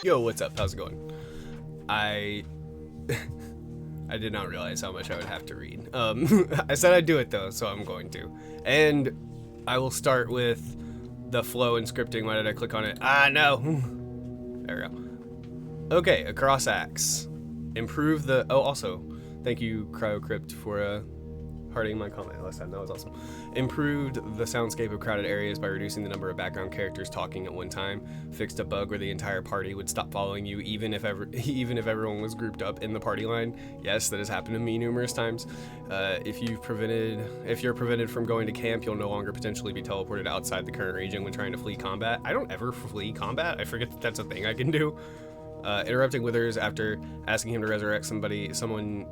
Yo, what's up? How's it going? I did not realize how much I would have to read. I said I'd do it though, so I'm going to. And I will start with the flow and scripting. Why did I click on it? Ah, no. There we go. Okay, a cross axe. Improve the... Oh, also, thank you, Cryo Crypt, for hearting my comment last time. That was awesome. Improved the soundscape of crowded areas by reducing the number of background characters talking at one time. Fixed a bug where the entire party would stop following you, even if everyone was grouped up in the party line. Yes, that has happened to me numerous times. If you're prevented from going to camp, you'll no longer potentially be teleported outside the current region when trying to flee combat. I don't ever flee combat. I forget that that's a thing I can do. Interrupting Withers after asking him to resurrect someone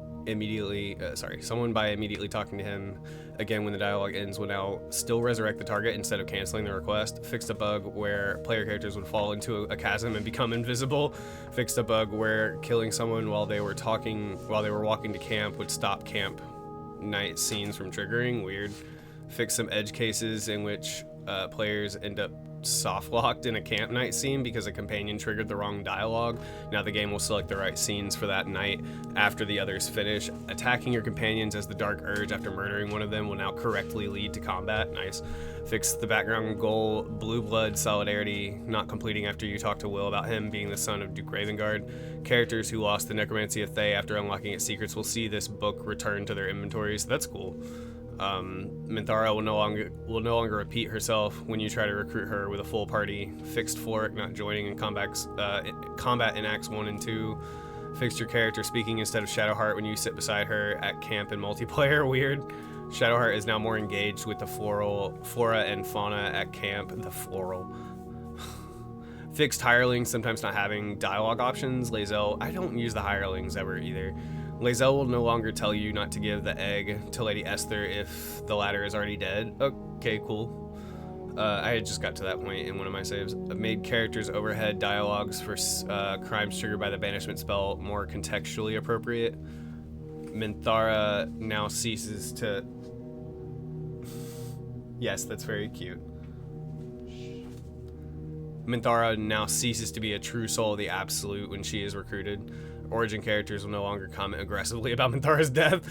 by immediately talking to him again when the dialogue ends will now still resurrect the target instead of canceling the request. Fixed a bug where player characters would fall into a chasm and become invisible. Fixed a bug where killing someone while they were walking to camp would stop camp night scenes from triggering. Weird. Fixed some edge cases in which players end up soft locked in a camp night scene because a companion triggered the wrong dialogue. Now the game will select the right scenes for that night after the others finish. Attacking your companions as the dark urge after murdering one of them will now correctly lead to combat. Nice. Fix the background goal blue blood solidarity not completing after you talk to Will about him being the son of Duke Ravengard. Characters who lost the necromancy of Thay after unlocking its secrets will see this book return to their inventories. That's cool. Minthara will no longer repeat herself when you try to recruit her with a full party. Fixed Floric not joining in combat in Acts 1 and 2. Fixed your character speaking instead of Shadowheart when you sit beside her at camp and multiplayer. Weird. Shadowheart is now more engaged with the flora and fauna at camp. The floral. Fixed hirelings sometimes not having dialogue options. Lae'zel, I don't use the hirelings ever either. Lae'zel will no longer tell you not to give the egg to Lady Esther if the latter is already dead. Okay, cool. I had just got to that point in one of my saves. I made characters' overhead dialogues for crimes triggered by the banishment spell more contextually appropriate. Minthara now ceases to... Yes, that's very cute. Minthara now ceases to be a true soul of the Absolute when she is recruited. Origin characters will no longer comment aggressively about Minthara's death.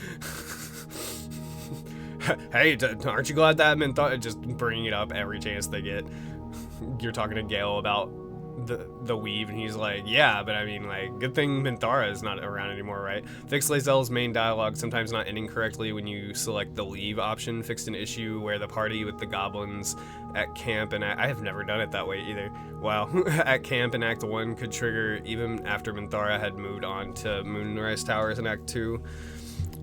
Hey, aren't you glad that Minthara... Just bringing it up every chance they get. You're talking to Gale about the weave, and he's like, yeah, but I mean, like, good thing Minthara is not around anymore, right? Fixed Lae'zel's main dialogue sometimes not ending correctly when you select the leave option. Fixed an issue where the party with the goblins at camp, and I have never done it that way either. Wow. At camp in Act 1 could trigger even after Minthara had moved on to Moonrise Towers in Act 2.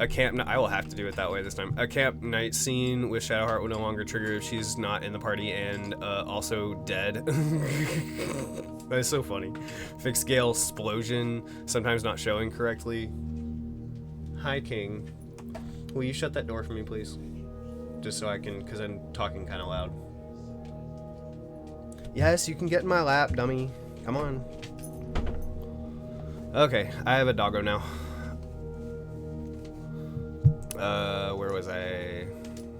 I will have to do it that way this time. A camp night scene with Shadowheart will no longer trigger if she's not in the party and also dead. That is so funny. Fixed Gale Splosion, sometimes not showing correctly. Hi, King. Will you shut that door for me, please? Just so I can, because I'm talking kind of loud. Yes, you can get in my lap, dummy. Come on. Okay, I have a doggo now. Where was I?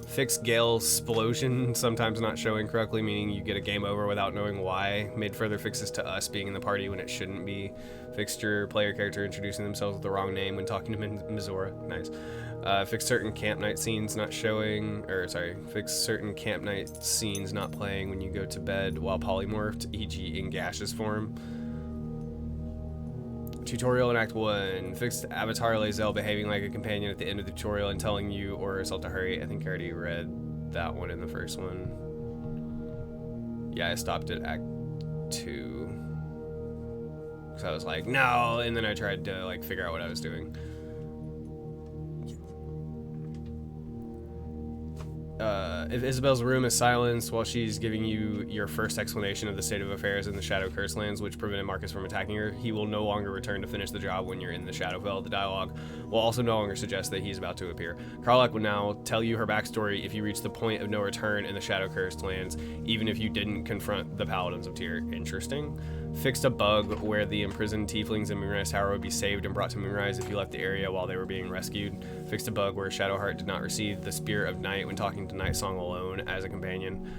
Fixed Gale Splosion, sometimes not showing correctly, meaning you get a game over without knowing why. Made further fixes to us being in the party when it shouldn't be. Fixed your player character introducing themselves with the wrong name when talking to Mizora. Nice. Fixed certain camp night scenes not showing, fixed certain camp night scenes not playing when you go to bed while polymorphed, e.g. in gaseous form. Tutorial in Act 1. Fixed Avatar Lae'zel behaving like a companion at the end of the tutorial and telling you or herself to hurry. I think I already read that one in the first one. Yeah, I stopped at Act 2. Because I was like, no, and then I tried to like figure out what I was doing. If Isabel's room is silenced while she's giving you your first explanation of the state of affairs in the Shadow Curse lands, which prevented Marcus from attacking her, he will no longer return to finish the job when you're in the Shadowfell. The dialogue will also no longer suggest that he's about to appear. Karlach will now tell you her backstory if you reach the point of no return in the Shadow Cursed lands, even if you didn't confront the Paladins of Tyr. Interesting. Fixed a bug where the imprisoned tieflings in Moonrise Tower would be saved and brought to Moonrise if you left the area while they were being rescued. Fixed a bug where Shadowheart did not receive the Spear of Night when talking to Nightsong alone as a companion.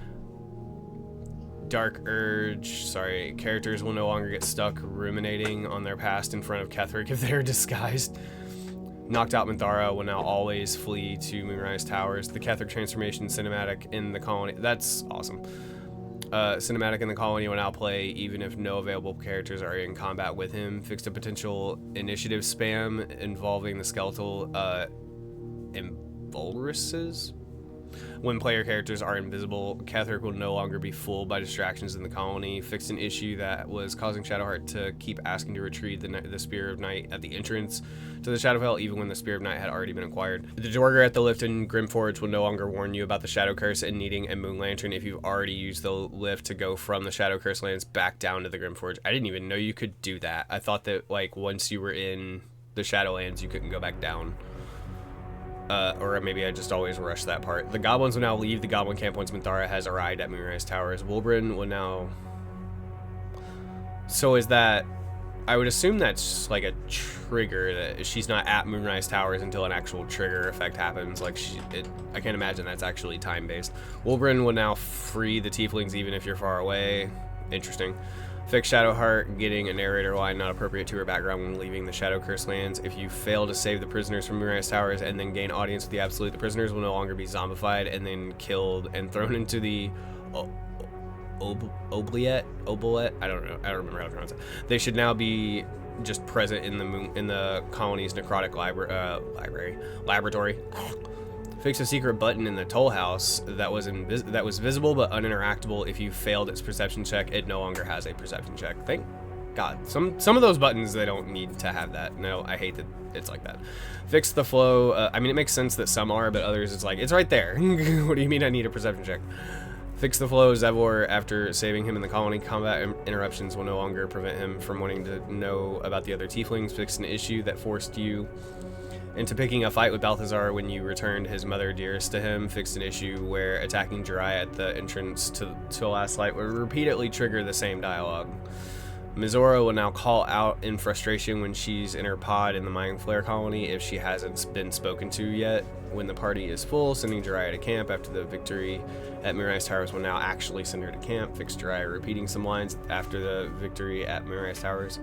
Dark Urge, sorry, characters will no longer get stuck ruminating on their past in front of Ketheric if they're disguised. Knocked out Minthara will now always flee to Moonrise Towers. The Ketheric transformation cinematic in the colony, that's awesome. Cinematic in the colony will now play even if no available characters are in combat with him. Fixed a potential initiative spam involving the skeletal Invulruses. When player characters are invisible, Ketheric will no longer be fooled by distractions in the colony. Fixed an issue that was causing Shadowheart to keep asking to retrieve the Spear of Night at the entrance to the Shadowfell, even when the Spear of Night had already been acquired. The Dwarger at the lift in Grimforge will no longer warn you about the Shadow Curse and needing a Moon Lantern if you've already used the lift to go from the Shadow Curse lands back down to the Grimforge. I didn't even know you could do that. I thought that like once you were in the Shadowlands, you couldn't go back down. Or maybe I just always rush that part. The goblins will now leave the goblin camp once Minthara has arrived at Moonrise Towers. Wulbren will now... So is that... I would assume that's like a trigger, that she's not at Moonrise Towers until an actual trigger effect happens. Like, I can't imagine that's actually time-based. Wulbren will now free the tieflings even if you're far away. Interesting. Fix Shadowheart getting a narrator line not appropriate to her background when leaving the Shadow Curse lands. If you fail to save the prisoners from Moonrise Towers and then gain audience with the Absolute, the prisoners will no longer be zombified and then killed and thrown into the oubliette. I don't know. I don't remember how to pronounce it. They should now be just present in the colony's necrotic laboratory. Fix a secret button in the toll house that was visible but uninteractable. If you failed its perception check, it no longer has a perception check. Thank God. Some of those buttons, they don't need to have that. No, I hate that it's like that. Fix the flow. I mean, it makes sense that some are, but others it's like, it's right there. What do you mean I need a perception check? Fix the flow. Zevor, after saving him in the colony, combat interruptions will no longer prevent him from wanting to know about the other tieflings. Fix an issue that forced you into picking a fight with Balthazar when you returned his mother dearest to him. Fixed an issue where attacking Jiraiya at the entrance to the last light would repeatedly trigger the same dialogue. Mizora will now call out in frustration when she's in her pod in the Mind Flare colony if she hasn't been spoken to yet. When the party is full, sending Jiraiya to camp after the victory at Moonrise Towers will now actually send her to camp. Fix Jiraiya repeating some lines after the victory at Moonrise Towers.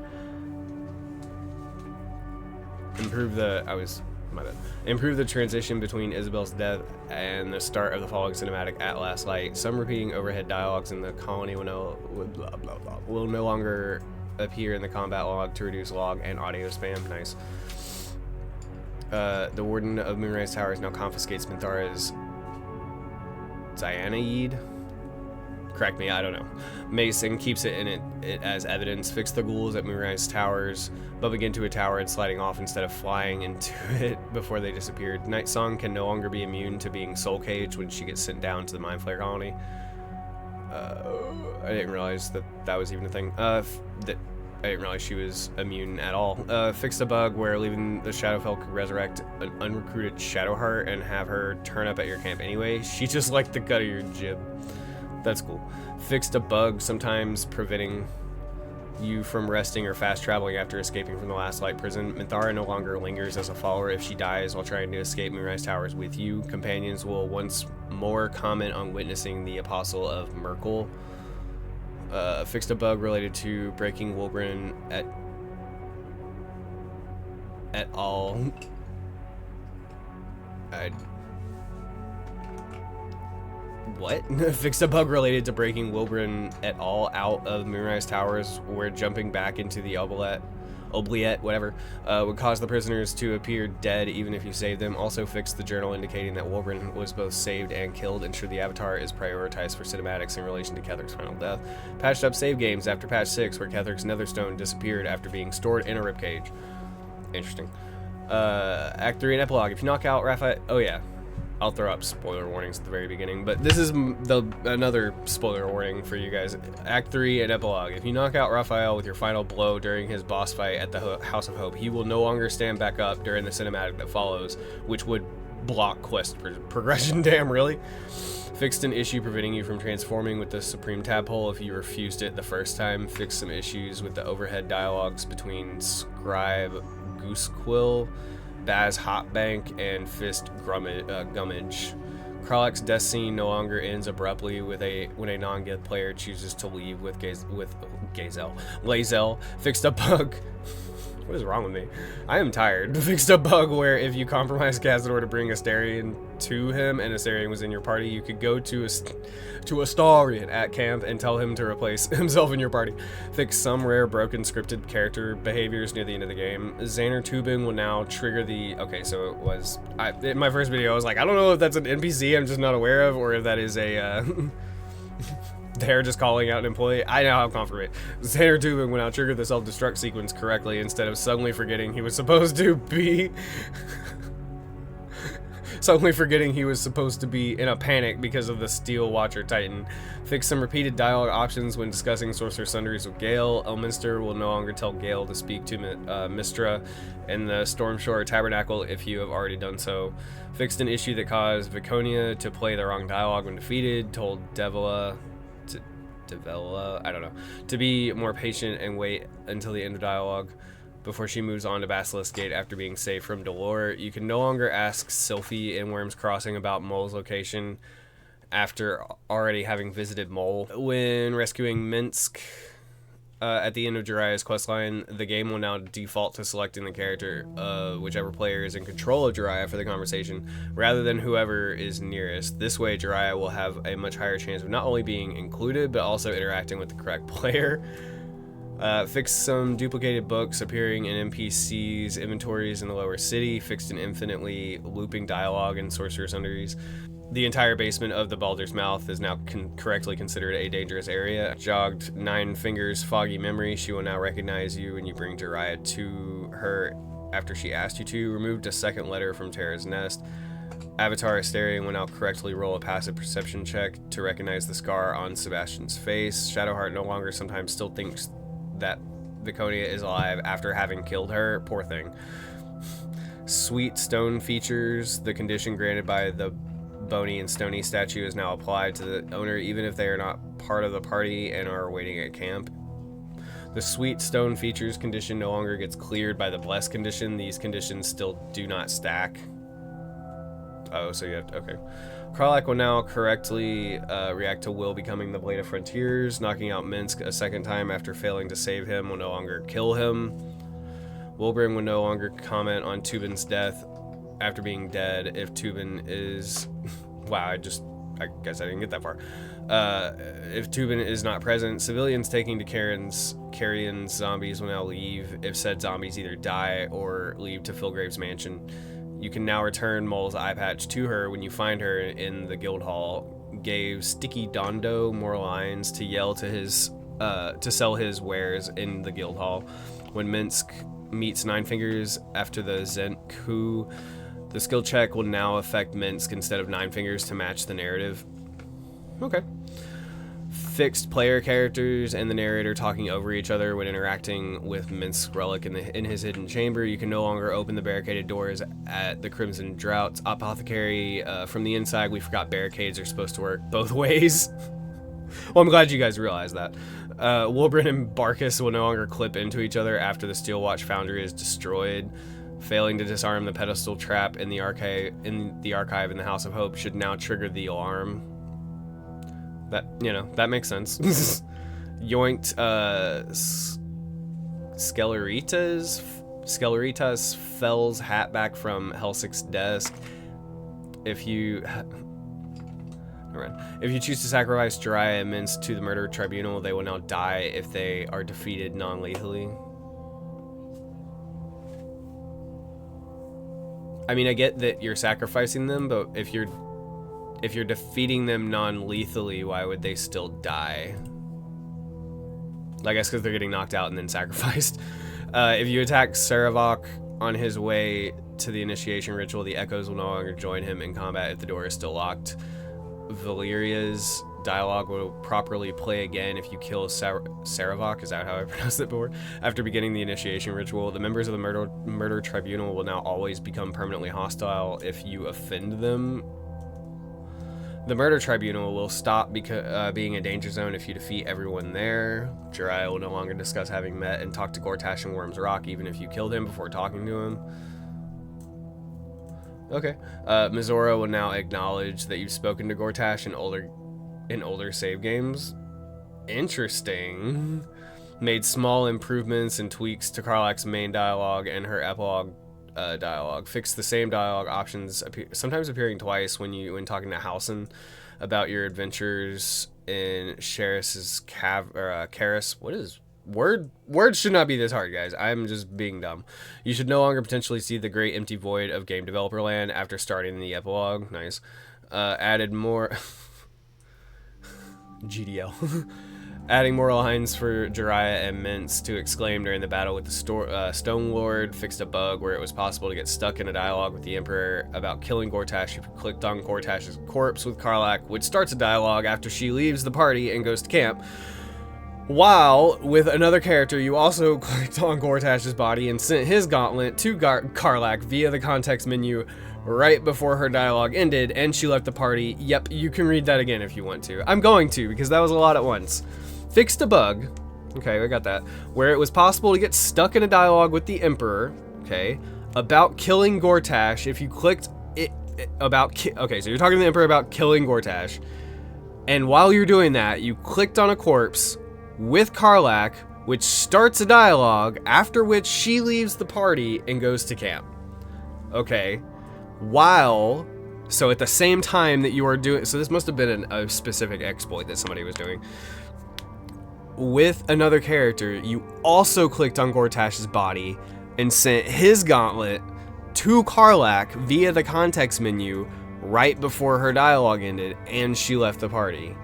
Improve the transition between Isabel's death and the start of the following cinematic at last light. Some repeating overhead dialogues in the colony will no longer appear in the combat log to reduce log and audio spam. Nice. The Warden of Moonrise Towers now confiscates Minthara's Dianaid. Correct me, I don't know. Mason keeps it in it as evidence. Fix the ghouls at Moonrise Towers, bumping into a tower and sliding off instead of flying into it before they disappeared. Nightsong can no longer be immune to being soul caged when she gets sent down to the Mind Flayer colony. I didn't realize that was even a thing. I didn't realize she was immune at all. Fix a bug where leaving the Shadowfell could resurrect an unrecruited Shadowheart and have her turn up at your camp anyway. She just liked the gut of your jib. That's cool. Fixed a bug sometimes preventing you from resting or fast traveling after escaping from the Last Light prison. Minthara no longer lingers as a follower if she dies while trying to escape Moonrise Towers with you. Companions will once more comment on witnessing the Apostle of Merkel. Fixed a bug related to breaking Wulbren et al. What? Fixed a bug related to breaking Wulbren et al. Out of Moonrise Towers, where jumping back into the oubliette, whatever, would cause the prisoners to appear dead even if you saved them. Also fixed the journal indicating that Wulbren was both saved and killed. Ensure the avatar is prioritized for cinematics in relation to Ketheric's final death. Patched up save games after patch 6, where Ketheric's netherstone disappeared after being stored in a ribcage. Interesting. Act 3 and epilogue. If you knock out Raphael... Oh yeah. I'll throw up spoiler warnings at the very beginning, but this is another spoiler warning for you guys. Act 3 and epilogue. If you knock out Raphael with your final blow during his boss fight at the House of Hope, he will no longer stand back up during the cinematic that follows, which would block quest progression. Damn, really? Fixed an issue preventing you from transforming with the Supreme Tadpole if you refused it the first time. Fixed some issues with the overhead dialogues between Scribe Goosequill, Baz Hotbank, and Fist Gummidge. Kralak's death scene no longer ends abruptly when a non-Gith player chooses to leave with Lae'zel. Fixed a bug. What is wrong with me? I am tired. Fixed a bug where if you compromised Cazador to bring Astarion to him and Astarion was in your party, you could go to Astarion at camp and tell him to replace himself in your party. Fix some rare broken scripted character behaviors near the end of the game. Xander Tubin will now trigger the... Okay, so it was... in my first video, I was like, I don't know if that's an NPC I'm just not aware of or if that is a... They're just calling out an employee. I now have confirmation. Xander Tubin will now trigger the self-destruct sequence correctly instead of suddenly forgetting he was supposed to be... suddenly forgetting he was supposed to be in a panic because of the Steel Watcher Titan. Fix some repeated dialogue options when discussing Sorcerer Sundries with Gale. Elminster will no longer tell Gale to speak to Mistra in the Stormshore Tabernacle if you have already done so. Fixed an issue that caused Viconia to play the wrong dialogue when defeated. Told Devila, I don't know, to be more patient and wait until the end of dialogue before she moves on to Basilisk Gate after being saved from Dolor. You can no longer ask Sylphie in Worm's Crossing about Mole's location after already having visited Mole. When rescuing Minsk at the end of Jiraiya's questline, the game will now default to selecting the character of whichever player is in control of Jiraiya for the conversation, rather than whoever is nearest. This way, Jiraiya will have a much higher chance of not only being included, but also interacting with the correct player. Fixed some duplicated books appearing in NPCs' inventories in the lower city. Fixed an infinitely looping dialogue in Sorcerer Sundries. The entire basement of the Baldur's Mouth is now correctly considered a dangerous area. Jogged Nine Fingers' foggy memory. She will now recognize you when you bring Jiraiya to her after she asked you to. Removed a second letter from Terra's nest. Avatar Astarion will now correctly roll a passive perception check to recognize the scar on Sebastian's face. Shadowheart no longer sometimes still thinks that Viconia is alive after having killed her. Poor thing. Sweet stone features. The condition granted by the Bony and Stony statue is now applied to the owner even if they are not part of the party and are waiting at camp. The Sweet Stone features condition no longer gets cleared by the Bless condition. These conditions still do not stack. Oh, so you have to... Okay. Kralak will now correctly react to Will becoming the Blade of Frontiers. Knocking out Minsk a second time after failing to save him will no longer kill him. Wilgrim will no longer comment on Tubin's death after being dead if Tubin is... Wow, I guess I didn't get that far. If Tubin is not present, civilians taking to Carrion's zombies will now leave if said zombies either die or leave to Philgrave's mansion. You can now return Mole's eye patch to her when you find her in the guild hall. Gave Sticky Dondo more lines to yell to his to sell his wares in the guild hall. When Minsk meets Nine Fingers after the Zent coup, the skill check will now affect Minsk instead of Nine Fingers to match the narrative. Okay. Fixed player characters and the narrator talking over each other when interacting with Minsk's relic in his hidden chamber. You can no longer open the barricaded doors at the Crimson Drought's apothecary. From the inside, we forgot barricades are supposed to work both ways. Well, I'm glad you guys realized that. Wilbrin and Barkus will no longer clip into each other after the Steelwatch Foundry is destroyed. Failing to disarm the pedestal trap in the archive in the House of Hope should now trigger the alarm. That, you know, that makes sense. Yoinked Skeleritas Fell's hat back from Helsik's desk. If you choose to sacrifice Jiraiya and Minsk to the Murder Tribunal, they will now die if they are defeated non-lethally. I mean, I get that you're sacrificing them, but if you're defeating them non-lethally, why would they still die? I guess because they're getting knocked out and then sacrificed. If you attack Saravok on his way to the initiation ritual, the Echoes will no longer join him in combat if the door is still locked. Valeria's dialogue will properly play again if you kill Saravok, is that how I pronounced it before? After beginning the initiation ritual, the members of the Murder Tribunal will now always become permanently hostile if you offend them. The Murder Tribunal will stop being a danger zone if you defeat everyone there. Jiraiya will no longer discuss having met and talked to Gortash and Worm's Rock, even if you killed him before talking to him. Okay. Mizora will now acknowledge that you've spoken to Gortash in older save games. Interesting. Made small improvements and tweaks to Karlach's main dialogue and her epilogue dialogue. Fixed the same dialogue options, sometimes appearing twice when talking to Halsin about your adventures in Sheris's Karis. What is words should not be this hard, guys. I'm just being dumb. You should no longer potentially see the great empty void of game developer land after starting the epilogue. Nice. Added more GDL. Adding more lines for Jiraiya and Mintz to exclaim during the battle with the Stone Lord. Fixed a bug where it was possible to get stuck in a dialogue with the Emperor about killing Gortash if you clicked on Gortash's corpse with Karlach, which starts a dialogue after she leaves the party and goes to camp. While, with another character, you also clicked on Gortash's body and sent his gauntlet to Karlach via the context menu right before her dialogue ended and she left the party. Yep, you can read that again if you want to. I'm going to, because that was a lot at once. Fixed a bug, okay, we got that, where it was possible to get stuck in a dialogue with the Emperor, okay, about killing Gortash if you clicked okay, so you're talking to the Emperor about killing Gortash, and while you're doing that, you clicked on a corpse with Karlach, which starts a dialogue, after which she leaves the party and goes to camp. Okay, so at the same time that you are doing, so this must have been a specific exploit that somebody was doing. With another character, you also clicked on Gortash's body and sent his gauntlet to Karlach via the context menu right before her dialogue ended and she left the party.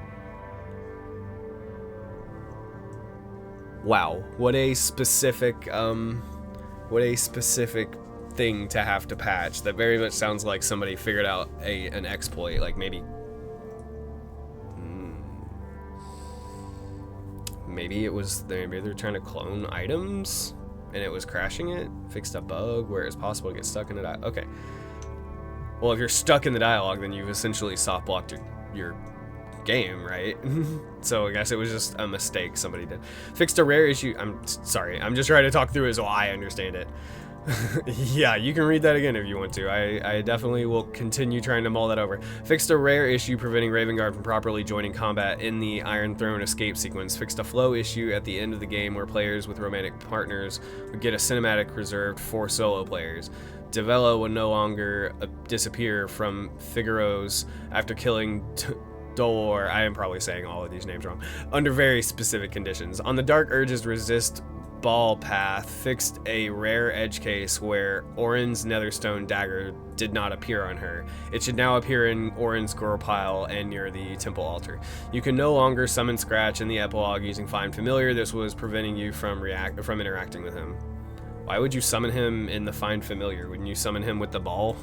Wow, what a specific thing to have to patch. That very much sounds like somebody figured out an exploit, like maybe they're trying to clone items and it was crashing it. Fixed a bug where it's possible to get stuck in it. Okay. Well, if you're stuck in the dialogue, then you've essentially soft blocked your game, right? So I guess it was just a mistake somebody did. Fixed a rare issue. I'm sorry. I'm just trying to talk through it so I understand it. Yeah, you can read that again if you want to. I definitely will continue trying to mull that over. Fixed a rare issue preventing Ravengard from properly joining combat in the Iron Throne escape sequence. Fixed a flow issue at the end of the game where players with romantic partners would get a cinematic reserved for solo players. Devella would no longer disappear from Figaro's after killing Dolor, I am probably saying all of these names wrong, under very specific conditions. On the Dark Urges Resist Ball path, fixed a rare edge case where Orin's Netherstone dagger did not appear on her. It should now appear in Orin's Gore pile and near the temple altar. You can no longer summon Scratch in the epilogue using Find Familiar. This was preventing you from interacting with him. Why would you summon him in the Find Familiar? Wouldn't you summon him with the ball?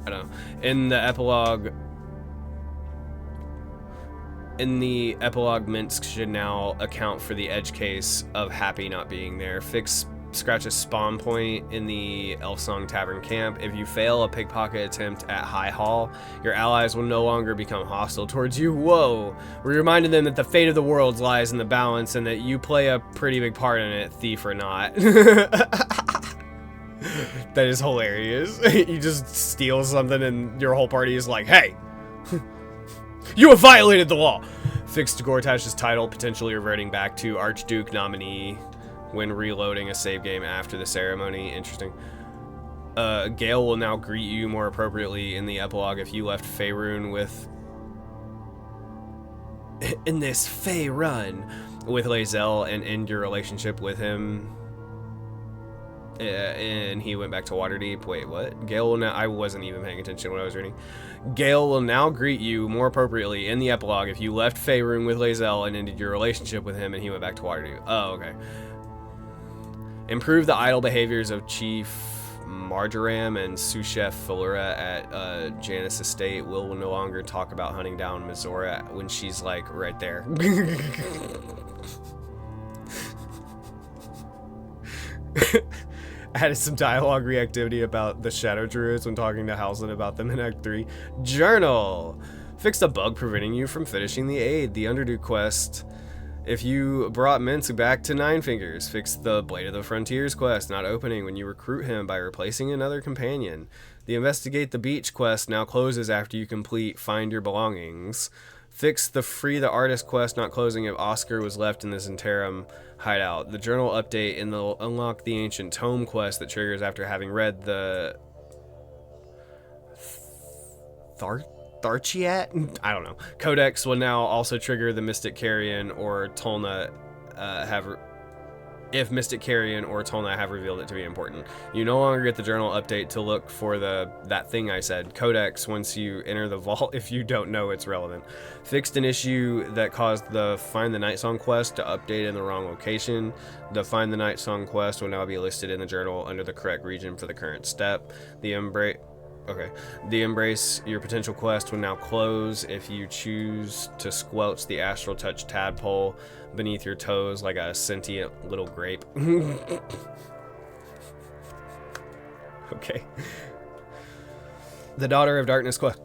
I don't know. In the epilogue, Minsk should now account for the edge case of Happy not being there. Fix Scratch's spawn point in the Elfsong Tavern camp. If you fail a pickpocket attempt at High Hall, your allies will no longer become hostile towards you. Whoa! We reminded them that the fate of the worlds lies in the balance and that you play a pretty big part in it, thief or not. That is hilarious. You just steal something and your whole party is like, hey! You have violated the law! Fixed Gortash's title, potentially reverting back to Archduke nominee when reloading a save game after the ceremony. Interesting. Gale will now greet you more appropriately in the epilogue if you left Faerun with... in this Fae run with Lae'zel and end your relationship with him. And he went back to Waterdeep. Wait, what? Gale will now... I wasn't even paying attention when I was reading. Gale will now greet you more appropriately in the epilogue if you left Faerun with Lae'zel and ended your relationship with him and he went back to Waterdeep. Oh, okay. Improve the idle behaviors of Chief Marjoram and sous-chef Falura at Janus Estate. Will no longer talk about hunting down Mizora when she's, like, right there. Added some dialogue reactivity about the Shadow Druids when talking to Halsin about them in Act 3. Journal! Fixed a bug preventing you from finishing the aid. The Underdew quest If you brought Minsk back to Nine Fingers, fix the Blade of the Frontiers quest not opening when you recruit him by replacing another companion. The Investigate the Beach quest now closes after you complete Find Your Belongings. Fix the Free the Artist quest not closing if Oscar was left in this interim hideout. The journal update in the Unlock the Ancient Tome quest that triggers after having read the Tharchiat? I don't know. Codex will now also trigger the Mystic Carrion or Tolna if Mystic Carrion or Tolna have revealed it to be important. You no longer get the journal update to look for that thing I said, Codex, once you enter the vault if you don't know it's relevant. Fixed an issue that caused the Find the Night Song quest to update in the wrong location. The Find the Night Song quest will now be listed in the journal under the correct region for the current step. The Embrace Your Potential quest will now close if you choose to squelch the Astral Touch tadpole beneath your toes like a sentient little grape. Okay. The Daughter of Darkness quest.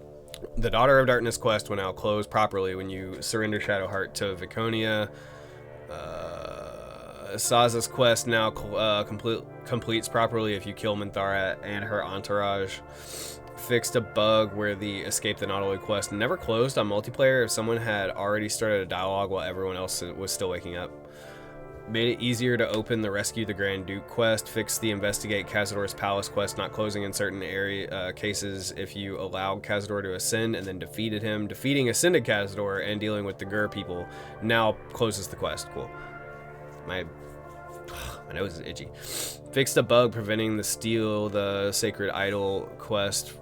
The Daughter of Darkness quest will now close properly when you surrender Shadowheart to Viconia. Saza's quest now completes properly if you kill Minthara and her entourage. Fixed a bug where the Escape the Nautiloid quest never closed on multiplayer if someone had already started a dialogue while everyone else was still waking up. Made it easier to open the Rescue the Grand Duke quest. Fixed the Investigate Cazador's Palace quest not closing in certain cases if you allowed Cazador to ascend and then defeated him. Defeating ascended Cazador and dealing with the Gur people now closes the quest. Cool. My nose is itchy. Fixed a bug preventing the Steal the Sacred Idol quest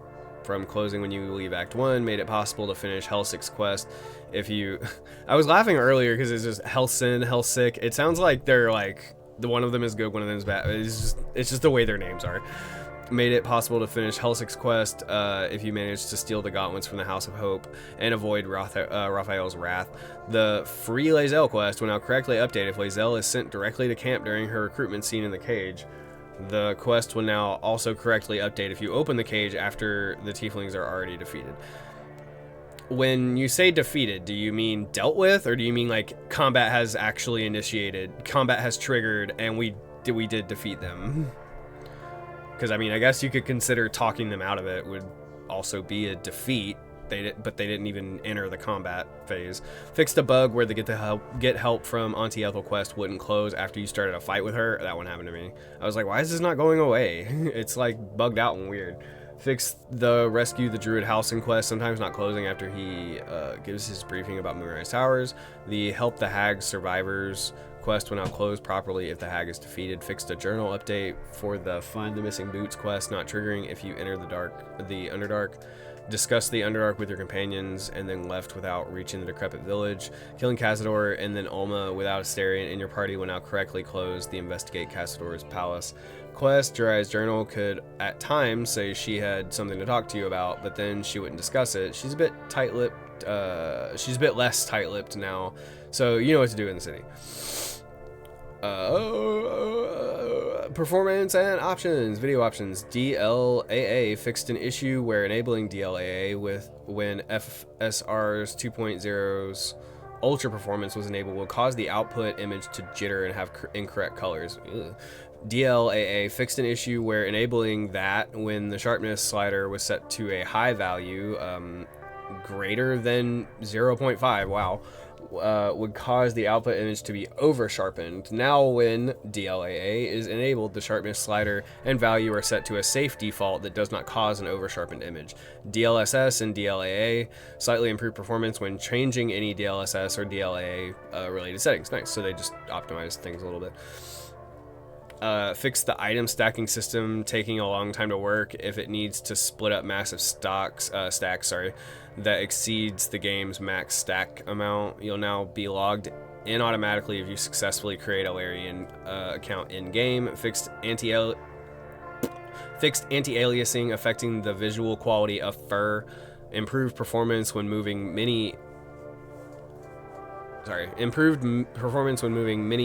from closing when you leave Act 1. Made it possible to finish Helsic's quest if you... I was laughing earlier because it's just Helsin, Helsic. It sounds like they're like... one of them is good, one of them is bad. It's just the way their names are. Made it possible to finish Helsic's quest if you manage to steal the gauntlets from the House of Hope and avoid Raphael's wrath. The Free Lae'zel quest will now correctly update if Lae'zel is sent directly to camp during her recruitment scene in the cage. The quest will now also correctly update if you open the cage after the tieflings are already defeated. When you say defeated, do you mean dealt with, or do you mean like combat has actually initiated, combat has triggered, and we did defeat them? Because, I mean, I guess you could consider talking them out of it would also be a defeat, but they didn't even enter the combat phase. Fixed a bug where the get help from Auntie Ethel quest wouldn't close after you started a fight with her. That one happened to me. I was like, why is this not going away? It's like bugged out and weird. Fixed the Rescue the Druid Halcyon quest, sometimes not closing after he gives his briefing about Moonrise Towers. The Help the Hag Survivors quest will now close properly if the hag is defeated. Fixed a journal update for the Find the Missing Boots quest not triggering if you enter the Underdark. Discuss the Underdark with your companions and then left without reaching the decrepit village. Killing Cazador and then Ulma without Asterion in your party will now correctly close the Investigate Cazador's Palace quest. Jiraiya's journal could at times say she had something to talk to you about, but then she wouldn't discuss it. She's a bit tight-lipped. She's a bit less tight-lipped now, so you know what to do in the city. Performance and options. Video options. DLAA fixed an issue where enabling DLAA when FSR's 2.0's Ultra Performance was enabled will cause the output image to jitter and have incorrect colors. Ugh. DLAA fixed an issue where enabling that when the sharpness slider was set to a high value, greater than 0.5, wow, would cause the output image to be over sharpened. Now when DLAA is enabled, the sharpness slider and value are set to a safe default that does not cause an over sharpened image. DLSS and DLAA slightly improve performance when changing any DLSS or DLAA related settings. Nice, so they just optimize things a little bit. Fix the item stacking system taking a long time to work if it needs to split up massive stacks that exceeds the game's max stack amount. You'll now be logged in automatically if you successfully create a Larian account in game. Fixed anti-aliasing affecting the visual quality of fur. Improved performance when moving many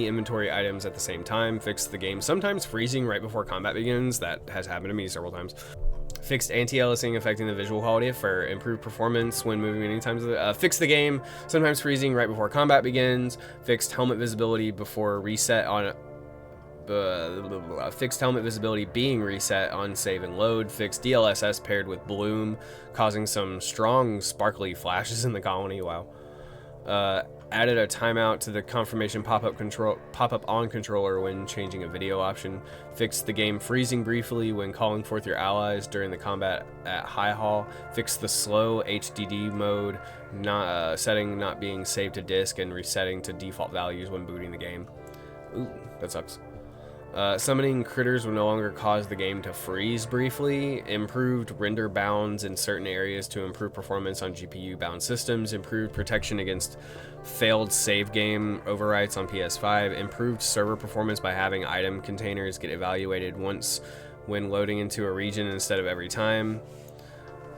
inventory items at the same time. Fixed the game sometimes freezing right before combat begins. That has happened to me several times. Fixed anti-aliasing affecting the visual quality of fur. Improved performance when moving many times. Fixed the game, sometimes freezing right before combat begins. Fixed helmet visibility before reset on... fixed helmet visibility being reset on save and load. Fixed DLSS paired with bloom, causing some strong sparkly flashes in the colony. Wow. Added a timeout to the confirmation pop-up on controller when changing a video option. Fixed the game freezing briefly when calling forth your allies during the combat at High Hall. Fixed the slow HDD mode setting not being saved to disk and resetting to default values when booting the game. Ooh, that sucks. Summoning critters will no longer cause the game to freeze briefly. Improved render bounds in certain areas to improve performance on GPU-bound systems. Improved protection against failed save game overwrites on PS5. Improved server performance by having item containers get evaluated once when loading into a region instead of every time.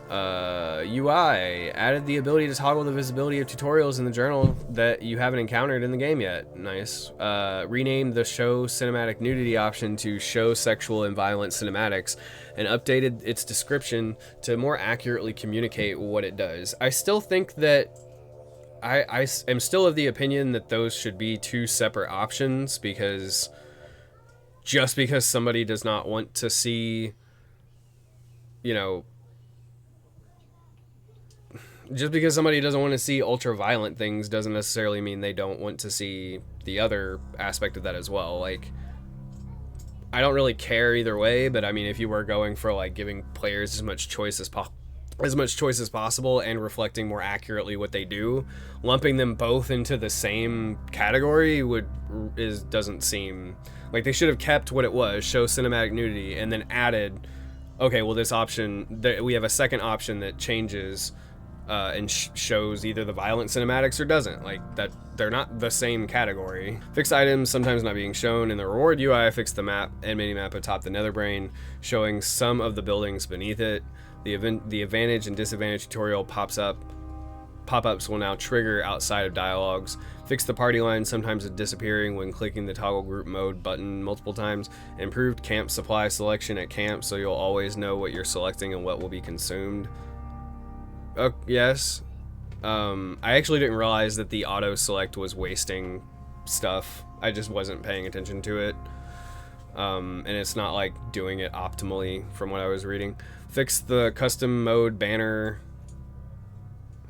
UI added the ability to toggle the visibility of tutorials in the journal that you haven't encountered in the game yet. Nice. Renamed the show cinematic nudity option to show sexual and violent cinematics and updated its description to more accurately communicate what it does. I still think that I am still of the opinion that those should be two separate options, because just because somebody does not want to see, you know, just because somebody doesn't want to see ultra-violent things doesn't necessarily mean they don't want to see the other aspect of that as well. Like, I don't really care either way, but I mean, if you were going for like giving players as much choice as possible and reflecting more accurately what they do, lumping them both into the same category doesn't seem like they should have kept what it was, show cinematic nudity, and then added, okay, well, this option, we have a second option that changes and shows either the violent cinematics or doesn't. Like, that they're not the same category. Fixed items sometimes not being shown in the reward UI. Fixed the map and minimap atop the Netherbrain, showing some of the buildings beneath it. The advantage and disadvantage tutorial pop-ups will now trigger outside of dialogues. Fix the party line sometimes disappearing when clicking the toggle group mode button multiple times. Improved camp supply selection at camp, so you'll always know what you're selecting and what will be consumed. Yes. I actually didn't realize that the auto select was wasting stuff. I just wasn't paying attention to it. And it's not like doing it optimally from what I was reading. Fix the custom mode banner.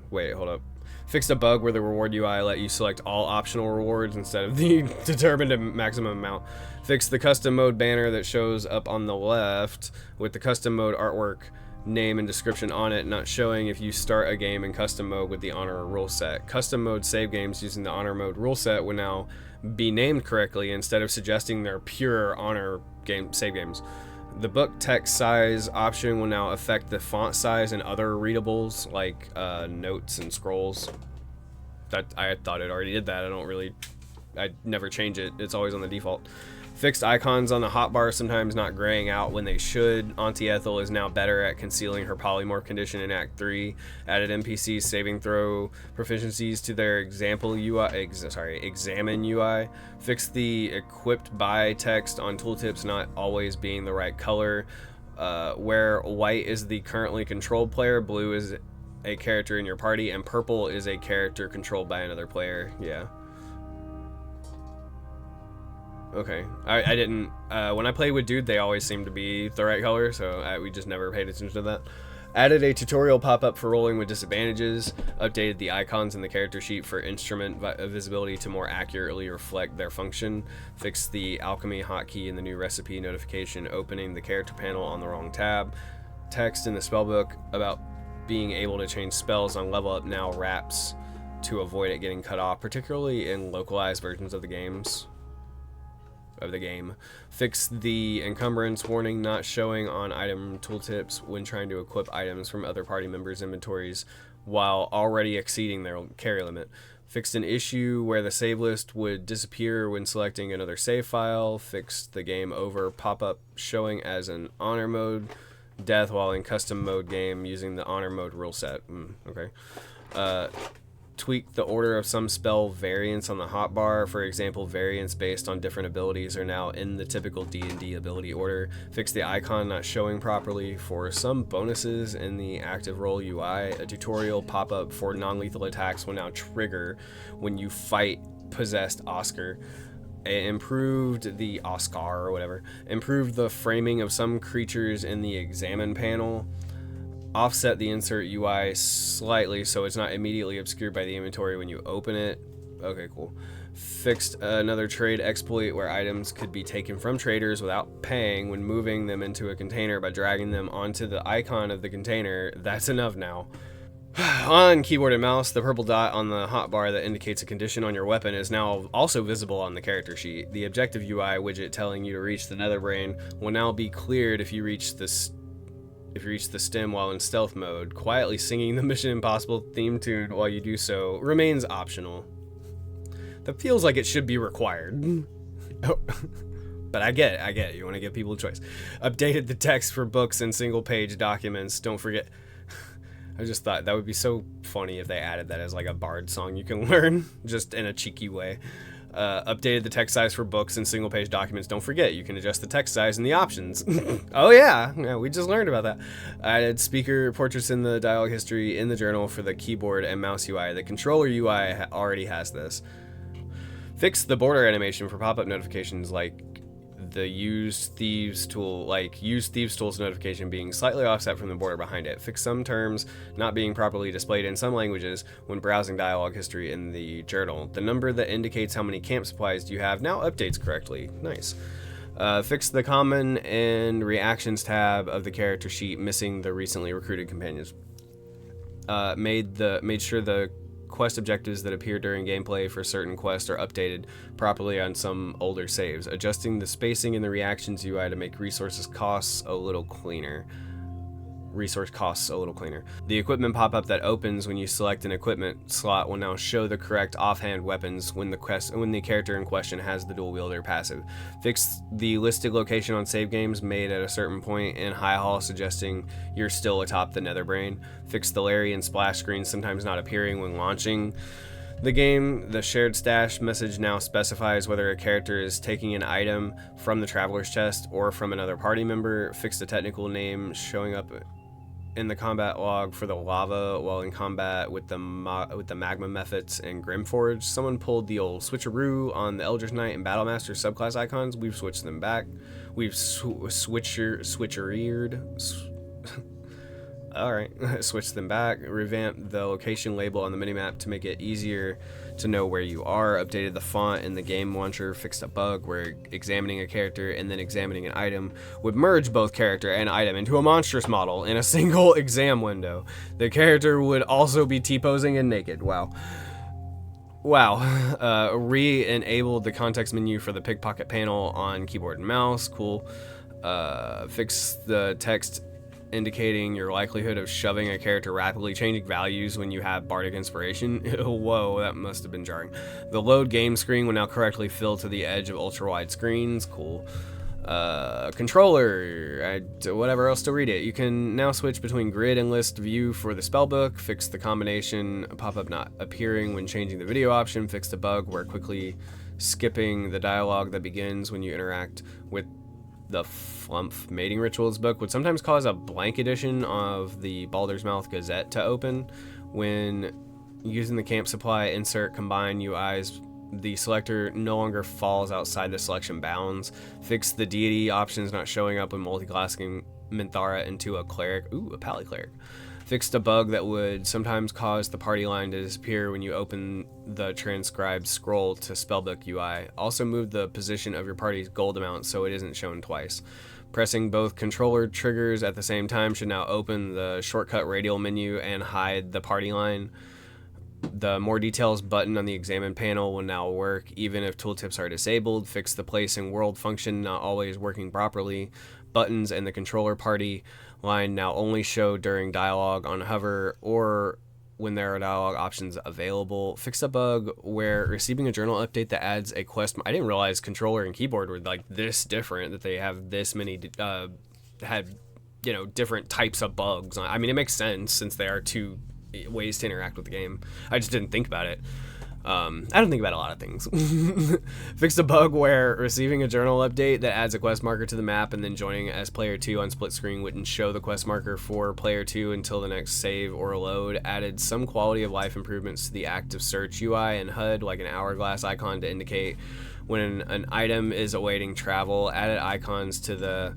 Wait, hold up. Fixed a bug where the reward UI let you select all optional rewards instead of the determined maximum amount. Fixed the custom mode banner that shows up on the left with the custom mode artwork name and description on it, not showing if you start a game in custom mode with the honor rule set. Custom mode save games using the honor mode rule set will now be named correctly instead of suggesting they're pure honor save games. The book text size option will now affect the font size and other readables like notes and scrolls. That I thought it already did that. I never change it. It's always on the default. Fixed icons on the hotbar, sometimes not graying out when they should. Auntie Ethel is now better at concealing her polymorph condition in Act 3. Added NPCs saving throw proficiencies to their examine UI. Fixed the equipped by text on tooltips not always being the right color. Where white is the currently controlled player, blue is a character in your party, and purple is a character controlled by another player. Yeah. Okay, I didn't, when I played with Dude, they always seemed to be the right color, so we just never paid attention to that. Added a tutorial pop-up for rolling with disadvantages, updated the icons in the character sheet for instrument visibility to more accurately reflect their function, fixed the alchemy hotkey in the new recipe notification opening the character panel on the wrong tab. Text in the spellbook about being able to change spells on level up now wraps to avoid it getting cut off, particularly in localized versions of the game. Fix the encumbrance warning not showing on item tooltips when trying to equip items from other party members' inventories while already exceeding their carry limit. Fixed an issue where the save list would disappear when selecting another save file. Fixed the game over pop-up showing as an honor mode death while in custom mode game using the honor mode rule set. Okay. tweak the order of some spell variants on the hotbar. For example, variants based on different abilities are now in the typical D&D ability order. Fix the icon not showing properly for some bonuses in the active role UI. A tutorial pop-up for non-lethal attacks will now trigger when you fight possessed Oscar. Improved the Oscar or whatever. Improved the framing of some creatures in the examine panel. Offset the insert UI slightly so it's not immediately obscured by the inventory when you open it. Okay, cool. Fixed another trade exploit where items could be taken from traders without paying when moving them into a container by dragging them onto the icon of the container. That's enough now. On keyboard and mouse, the purple dot on the hotbar that indicates a condition on your weapon is now also visible on the character sheet. The objective UI widget telling you to reach the nether brain will now be cleared if you reach the stem while in stealth mode. Quietly singing the Mission Impossible theme tune while you do so remains optional. That feels like it should be required. Oh. But I get it. You want to give people a choice. Updated the text for books and single page documents. Don't forget. I just thought that would be so funny if they added that as like a bard song you can learn, just in a cheeky way. Updated the text size for books and single page documents. Don't forget, you can adjust the text size in the options. Oh yeah, we just learned about that. Added speaker portraits in the dialogue history in the journal for the keyboard and mouse UI. The controller UI already has this. Fix the border animation for pop-up notifications like the use thieves tools notification being slightly offset from the border behind it. Fix some terms not being properly displayed in some languages when browsing dialogue history in the journal. The number that indicates how many camp supplies you have now updates correctly. Nice. Fix the common and reactions tab of the character sheet missing the recently recruited companions. Made sure the quest objectives that appear during gameplay for certain quests are updated properly on some older saves, adjusting the spacing in the reactions UI to make resource costs a little cleaner. The equipment pop-up that opens when you select an equipment slot will now show the correct offhand weapons when the character in question has the dual wielder passive. Fix the listed location on save games made at a certain point in High Hall, suggesting you're still atop the nether brain. Fix the Larry and splash screens sometimes not appearing when launching the game. The shared stash message now specifies whether a character is taking an item from the traveler's chest or from another party member. Fix the technical name showing up in the combat log for the lava while in combat with the magma methods and Grimforge. Someone pulled the old switcheroo on the Eldritch Knight and Battlemaster subclass icons. We've switched them back. We've switched them back. Revamped the location label on the minimap to make it easier to know where you are. Updated the font in the game launcher. Fixed a bug where examining a character and then examining an item would merge both character and item into a monstrous model in a single exam window. The character would also be T-posing and naked. Wow. Re-enabled the context menu for the pickpocket panel on keyboard and mouse. Cool. Fixed the text indicating your likelihood of shoving a character rapidly changing values when you have bardic inspiration. Whoa, that must have been jarring. The load game screen will now correctly fill to the edge of ultra wide screens. Cool. Controller, whatever else to read it. You can now switch between grid and list view for the spellbook. Fix the combination pop-up not appearing when changing the video option. Fix the bug where quickly skipping the dialogue that begins when you interact with the Flumph Mating Rituals book would sometimes cause a blank edition of the Baldur's Mouth Gazette to open. When using the camp supply insert combine UIs, the selector no longer falls outside the selection bounds. Fix the deity options not showing up when multiclassing Minthara into a cleric. Ooh, a pally cleric. Fixed a bug that would sometimes cause the party line to disappear when you open the transcribed scroll to spellbook UI. Also moved the position of your party's gold amount so it isn't shown twice. Pressing both controller triggers at the same time should now open the shortcut radial menu and hide the party line. The more details button on the examine panel will now work even if tooltips are disabled. Fix the placing world function not always working properly. Buttons and the controller party line now only show during dialogue on hover or when there are dialogue options available. Fix a bug where receiving a journal update that adds a quest. I didn't realize controller and keyboard were like this different, that they have this many different types of bugs. I mean, it makes sense since they are two ways to interact with the game. I just didn't think about it. I don't think about a lot of things. Fixed a bug where receiving a journal update that adds a quest marker to the map and then joining as player 2 on split screen wouldn't show the quest marker for player 2 until the next save or load. Added some quality of life improvements to the active search UI and HUD, like an hourglass icon to indicate when an item is awaiting travel. Added icons to the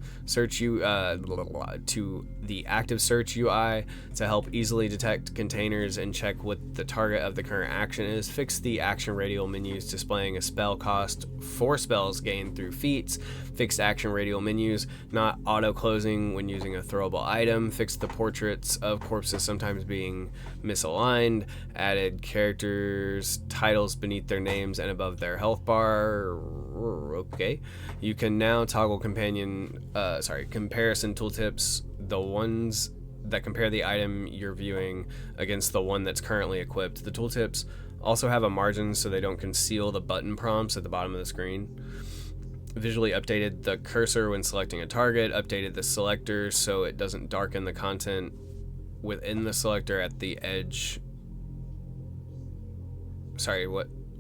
to the active search UI to help easily detect containers and check what the target of the current action is. Fixed the action radial menus displaying a spell cost for spells gained through feats. Fixed action radial menus not auto closing when using a throwable item. Fixed the portraits of corpses sometimes being misaligned. Added characters titles beneath their names and above their health bar. Okay, you can now toggle comparison tooltips, the ones that compare the item you're viewing against the one that's currently equipped. The tooltips also have a margin so they don't conceal the button prompts at the bottom of the screen. Visually updated the cursor when selecting a target. Updated the selector so it doesn't darken the content within the selector at the edge.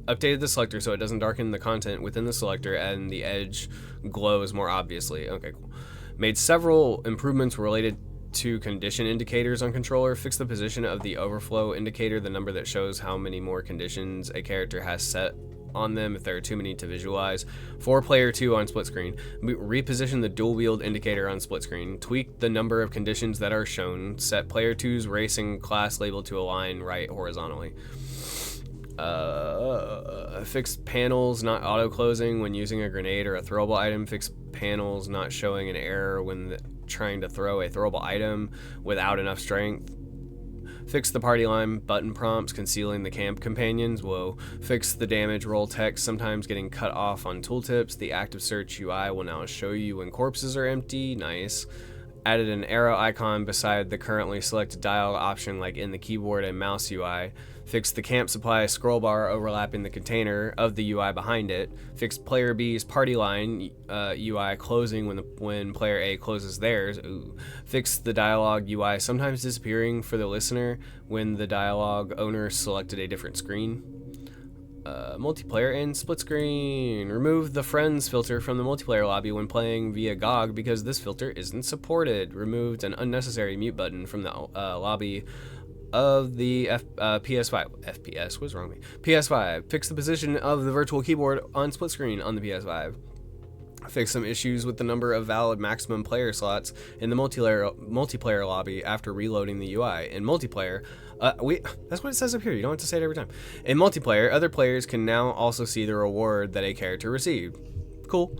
Updated the selector so it doesn't darken the content within the selector and the edge glows more obviously. Okay, cool. Made several improvements related to condition indicators on controller. Fixed the position of the overflow indicator, the number that shows how many more conditions a character has set on them if there are too many to visualize. For player 2 on split screen. Reposition the dual wield indicator on split screen. Tweak the number of conditions that are shown. Set player 2's racing class label to align right horizontally. Fixed panels not auto closing when using a grenade or a throwable item. Fixed panels not showing an error when trying to throw a throwable item without enough strength. Fix the party line button prompts concealing the camp companions. Whoa. Fix the damage roll text sometimes getting cut off on tooltips. The active search UI will now show you when corpses are empty. Nice. Added an arrow icon beside the currently selected dial option like in the keyboard and mouse UI. Fixed the camp supply scroll bar overlapping the container of the UI behind it. Fixed player B's party line UI closing when player A closes theirs. Ooh. Fixed the dialogue UI sometimes disappearing for the listener when the dialogue owner selected a different screen. Multiplayer and split screen. Remove the friends filter from the multiplayer lobby when playing via GOG because this filter isn't supported. Removed an unnecessary mute button from the lobby of the PS5. FPS, what's wrong with me? PS5. Fix the position of the virtual keyboard on split screen on the PS5. Fix some issues with the number of valid maximum player slots in the multiplayer lobby after reloading the UI. In multiplayer, that's what it says up here. You don't have to say it every time. In multiplayer, other players can now also see the reward that a character received. Cool.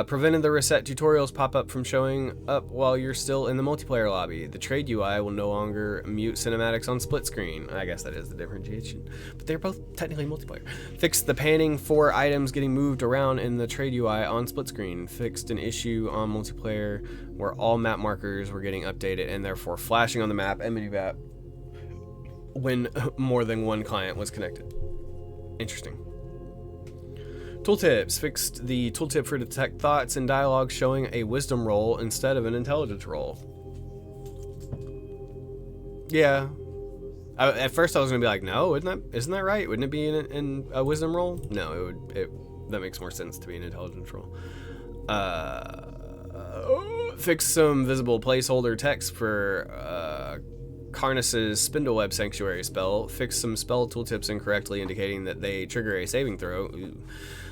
Prevented the reset tutorials pop up from showing up while you're still in the multiplayer lobby. The trade UI will no longer mute cinematics on split screen. I guess that is the differentiation, but they're both technically multiplayer. Fixed the panning for items getting moved around in the trade UI on split screen. Fixed an issue on multiplayer where all map markers were getting updated and therefore flashing on the map and minimap when more than one client was connected. Interesting. Tooltips. Fixed the tooltip for detect thoughts and dialogue showing a wisdom roll instead of an intelligence roll. Yeah. At first I was gonna be like, no, isn't that right? Wouldn't it be in a wisdom roll? No, that makes more sense to be an intelligence roll. Fix some visible placeholder text for Karnas's Spindleweb Sanctuary spell. Fix some spell tooltips incorrectly indicating that they trigger a saving throw. Ooh.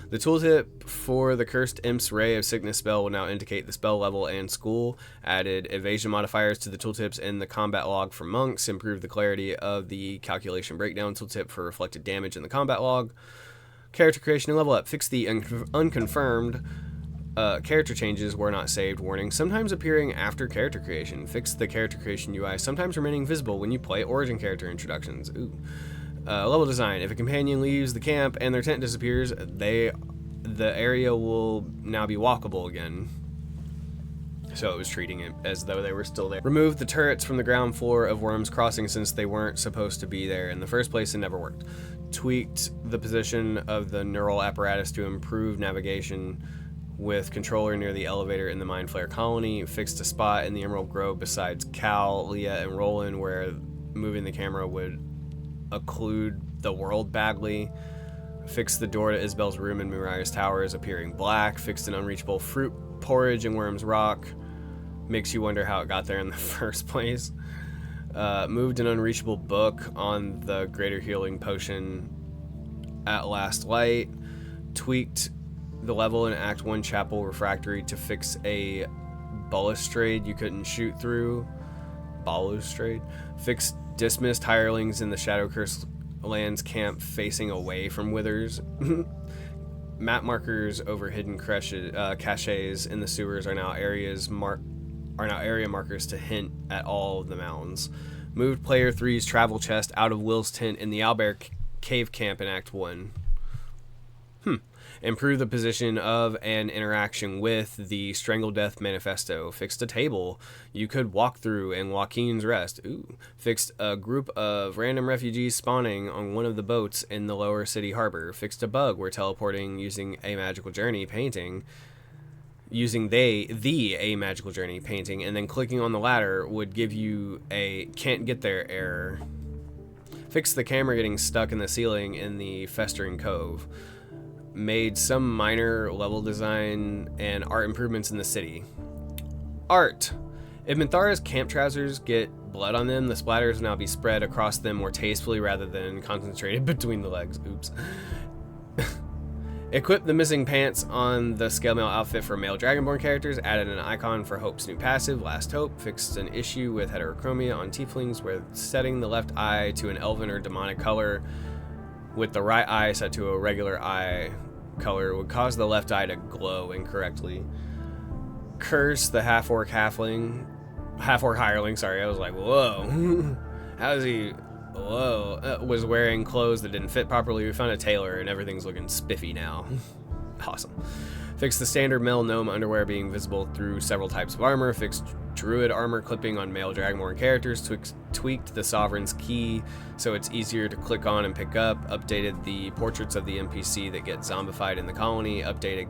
The tooltip for the Cursed Imp's Ray of Sickness spell will now indicate the spell level and school. Added evasion modifiers to the tooltips in the combat log for monks. Improved the clarity of the calculation breakdown tooltip for reflected damage in the combat log. Character creation and level up. Fix the unconfirmed character changes were not saved warning, sometimes appearing after character creation. Fix the character creation UI, sometimes remaining visible when you play origin character introductions. Ooh. Level design. If a companion leaves the camp and their tent disappears, the area will now be walkable again. So it was treating it as though they were still there. Removed the turrets from the ground floor of Worm's Crossing since they weren't supposed to be there in the first place and never worked. Tweaked the position of the neural apparatus to improve navigation with controller near the elevator in the Mind Flayer colony. Fixed a spot in the Emerald Grove besides Cal, Leah, and Roland where moving the camera would occlude the world badly. Fixed the door to Isabel's room in Muriah's Towers appearing black. Fixed an unreachable fruit porridge in Worm's Rock. Makes you wonder how it got there in the first place. Moved an unreachable book on the Greater Healing Potion at Last Light. Tweaked the level in Act 1 Chapel Refractory to fix a balustrade you couldn't shoot through. Balustrade. Fixed dismissed hirelings in the Shadow Curse Lands camp facing away from Withers. Map markers over hidden caches in the sewers are now area markers to hint at all of the mounds. Moved player 3's travel chest out of Will's tent in the Owlbear Cave camp in Act 1. Improve the position of and interaction with the Strangle Death Manifesto. Fixed a table you could walk through in Joaquin's Rest. Fixed a group of random refugees spawning on one of the boats in the lower city harbor. Fixed a bug where teleporting using a magical journey painting, a magical journey painting, and then clicking on the ladder would give you a can't get there error. Fixed the camera getting stuck in the ceiling in the Festering Cove. Made some minor level design and art improvements in the city. Art. If Minthara's camp trousers get blood on them, the splatters will now be spread across them more tastefully rather than concentrated between the legs. Oops. Equipped the missing pants on the scale mail outfit for male Dragonborn characters. Added an icon for Hope's new passive, Last Hope. Fixed an issue with heterochromia on tieflings where setting the left eye to an elven or demonic color with the right eye set to a regular eye color would cause the left eye to glow incorrectly. Curse the half-orc hireling, sorry, I was like, whoa. How is he, whoa, was wearing clothes that didn't fit properly. We found a tailor and everything's looking spiffy now. Awesome. Fixed the standard male gnome underwear being visible through several types of armor. Fixed druid armor clipping on male Dragonborn characters. Tweaked the Sovereign's key so it's easier to click on and pick up. Updated the portraits of the NPC that get zombified in the colony. Updated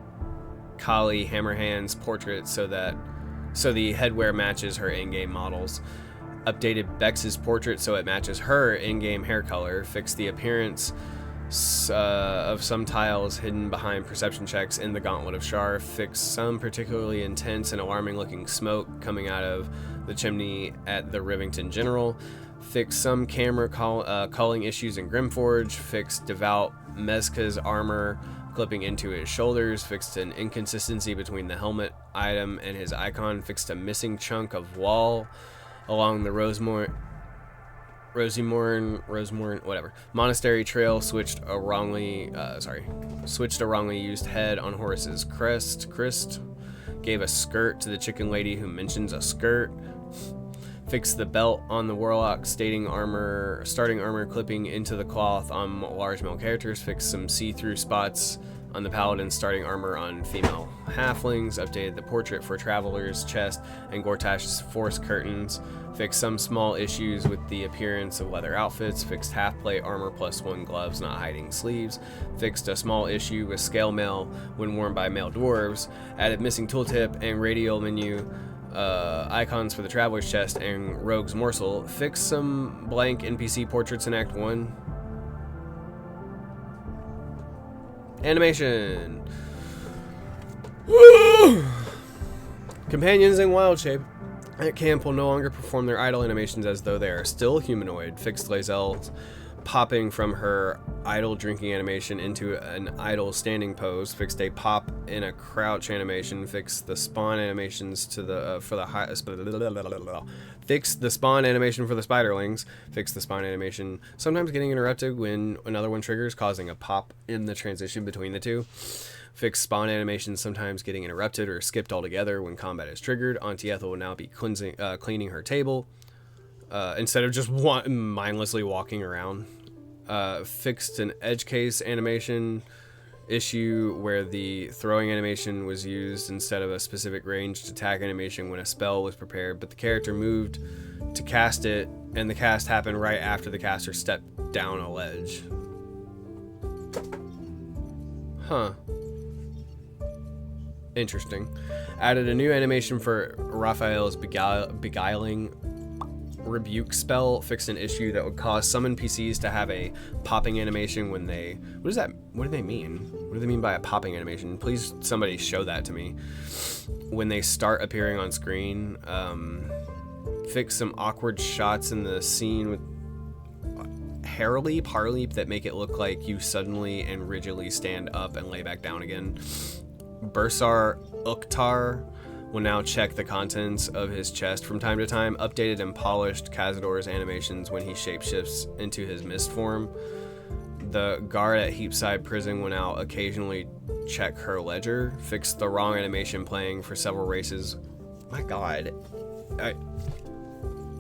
Kali Hammerhand's portrait so the headwear matches her in-game models. Updated Bex's portrait so it matches her in-game hair color. Fixed the appearance of some tiles hidden behind perception checks in the Gauntlet of Shar. Fixed some particularly intense and alarming looking smoke coming out of the chimney at the Rivington General. Fixed some camera culling issues in Grimforge. Fixed Devout Mezca's armor clipping into his shoulders. Fixed an inconsistency between the helmet item and his icon. Fixed a missing chunk of wall along the Rosemorn, whatever, Monastery Trail. Switched a wrongly used head on Horus's crest. Gave a skirt to the chicken lady who mentions a skirt. Fixed the belt on the Warlock starting armor clipping into the cloth on large male characters. Fixed some see-through spots on the Paladin's starting armor on female halflings. Updated the portrait for Traveler's chest and Gortash's force curtains. Fixed some small issues with the appearance of leather outfits. Fixed half-plate armor +1 gloves not hiding sleeves. Fixed a small issue with scale mail when worn by male dwarves. Added missing tooltip and radial menu icons for the Traveler's chest and Rogue's morsel. Fixed some blank NPC portraits in Act 1. Animation. Woo! Companions in wild shape at camp will no longer perform their idle animations as though they are still humanoid. Fixed Lae'zel's popping from her idle drinking animation into an idle standing pose. Fixed a pop in a crouch animation. Fixed the spawn animations to the fixed the spawn animation for the spiderlings. Fixed the spawn animation sometimes getting interrupted when another one triggers, causing a pop in the transition between the two. Fixed spawn animations sometimes getting interrupted or skipped altogether when combat is triggered. Auntie Ethel will now be cleaning her table instead of just mindlessly walking around. Fixed an edge case animation issue where the throwing animation was used instead of a specific ranged attack animation when a spell was prepared, but the character moved to cast it and the cast happened right after the caster stepped down a ledge. Huh. Interesting. Added a new animation for Raphael's beguiling rebuke spell fixed an issue that would cause some NPCs to have a popping animation when they... What do they mean? What do they mean by a popping animation? Please, somebody show that to me. When they start appearing on screen, fix some awkward shots in the scene with hair leap that make it look like you suddenly and rigidly stand up and lay back down again. Bursar Uktar will now check the contents of his chest from time to time. Updated and polished Cazador's animations when he shapeshifts into his mist form. The guard at Heapside Prison will now occasionally check her ledger. Fixed the wrong animation playing for several races. My god.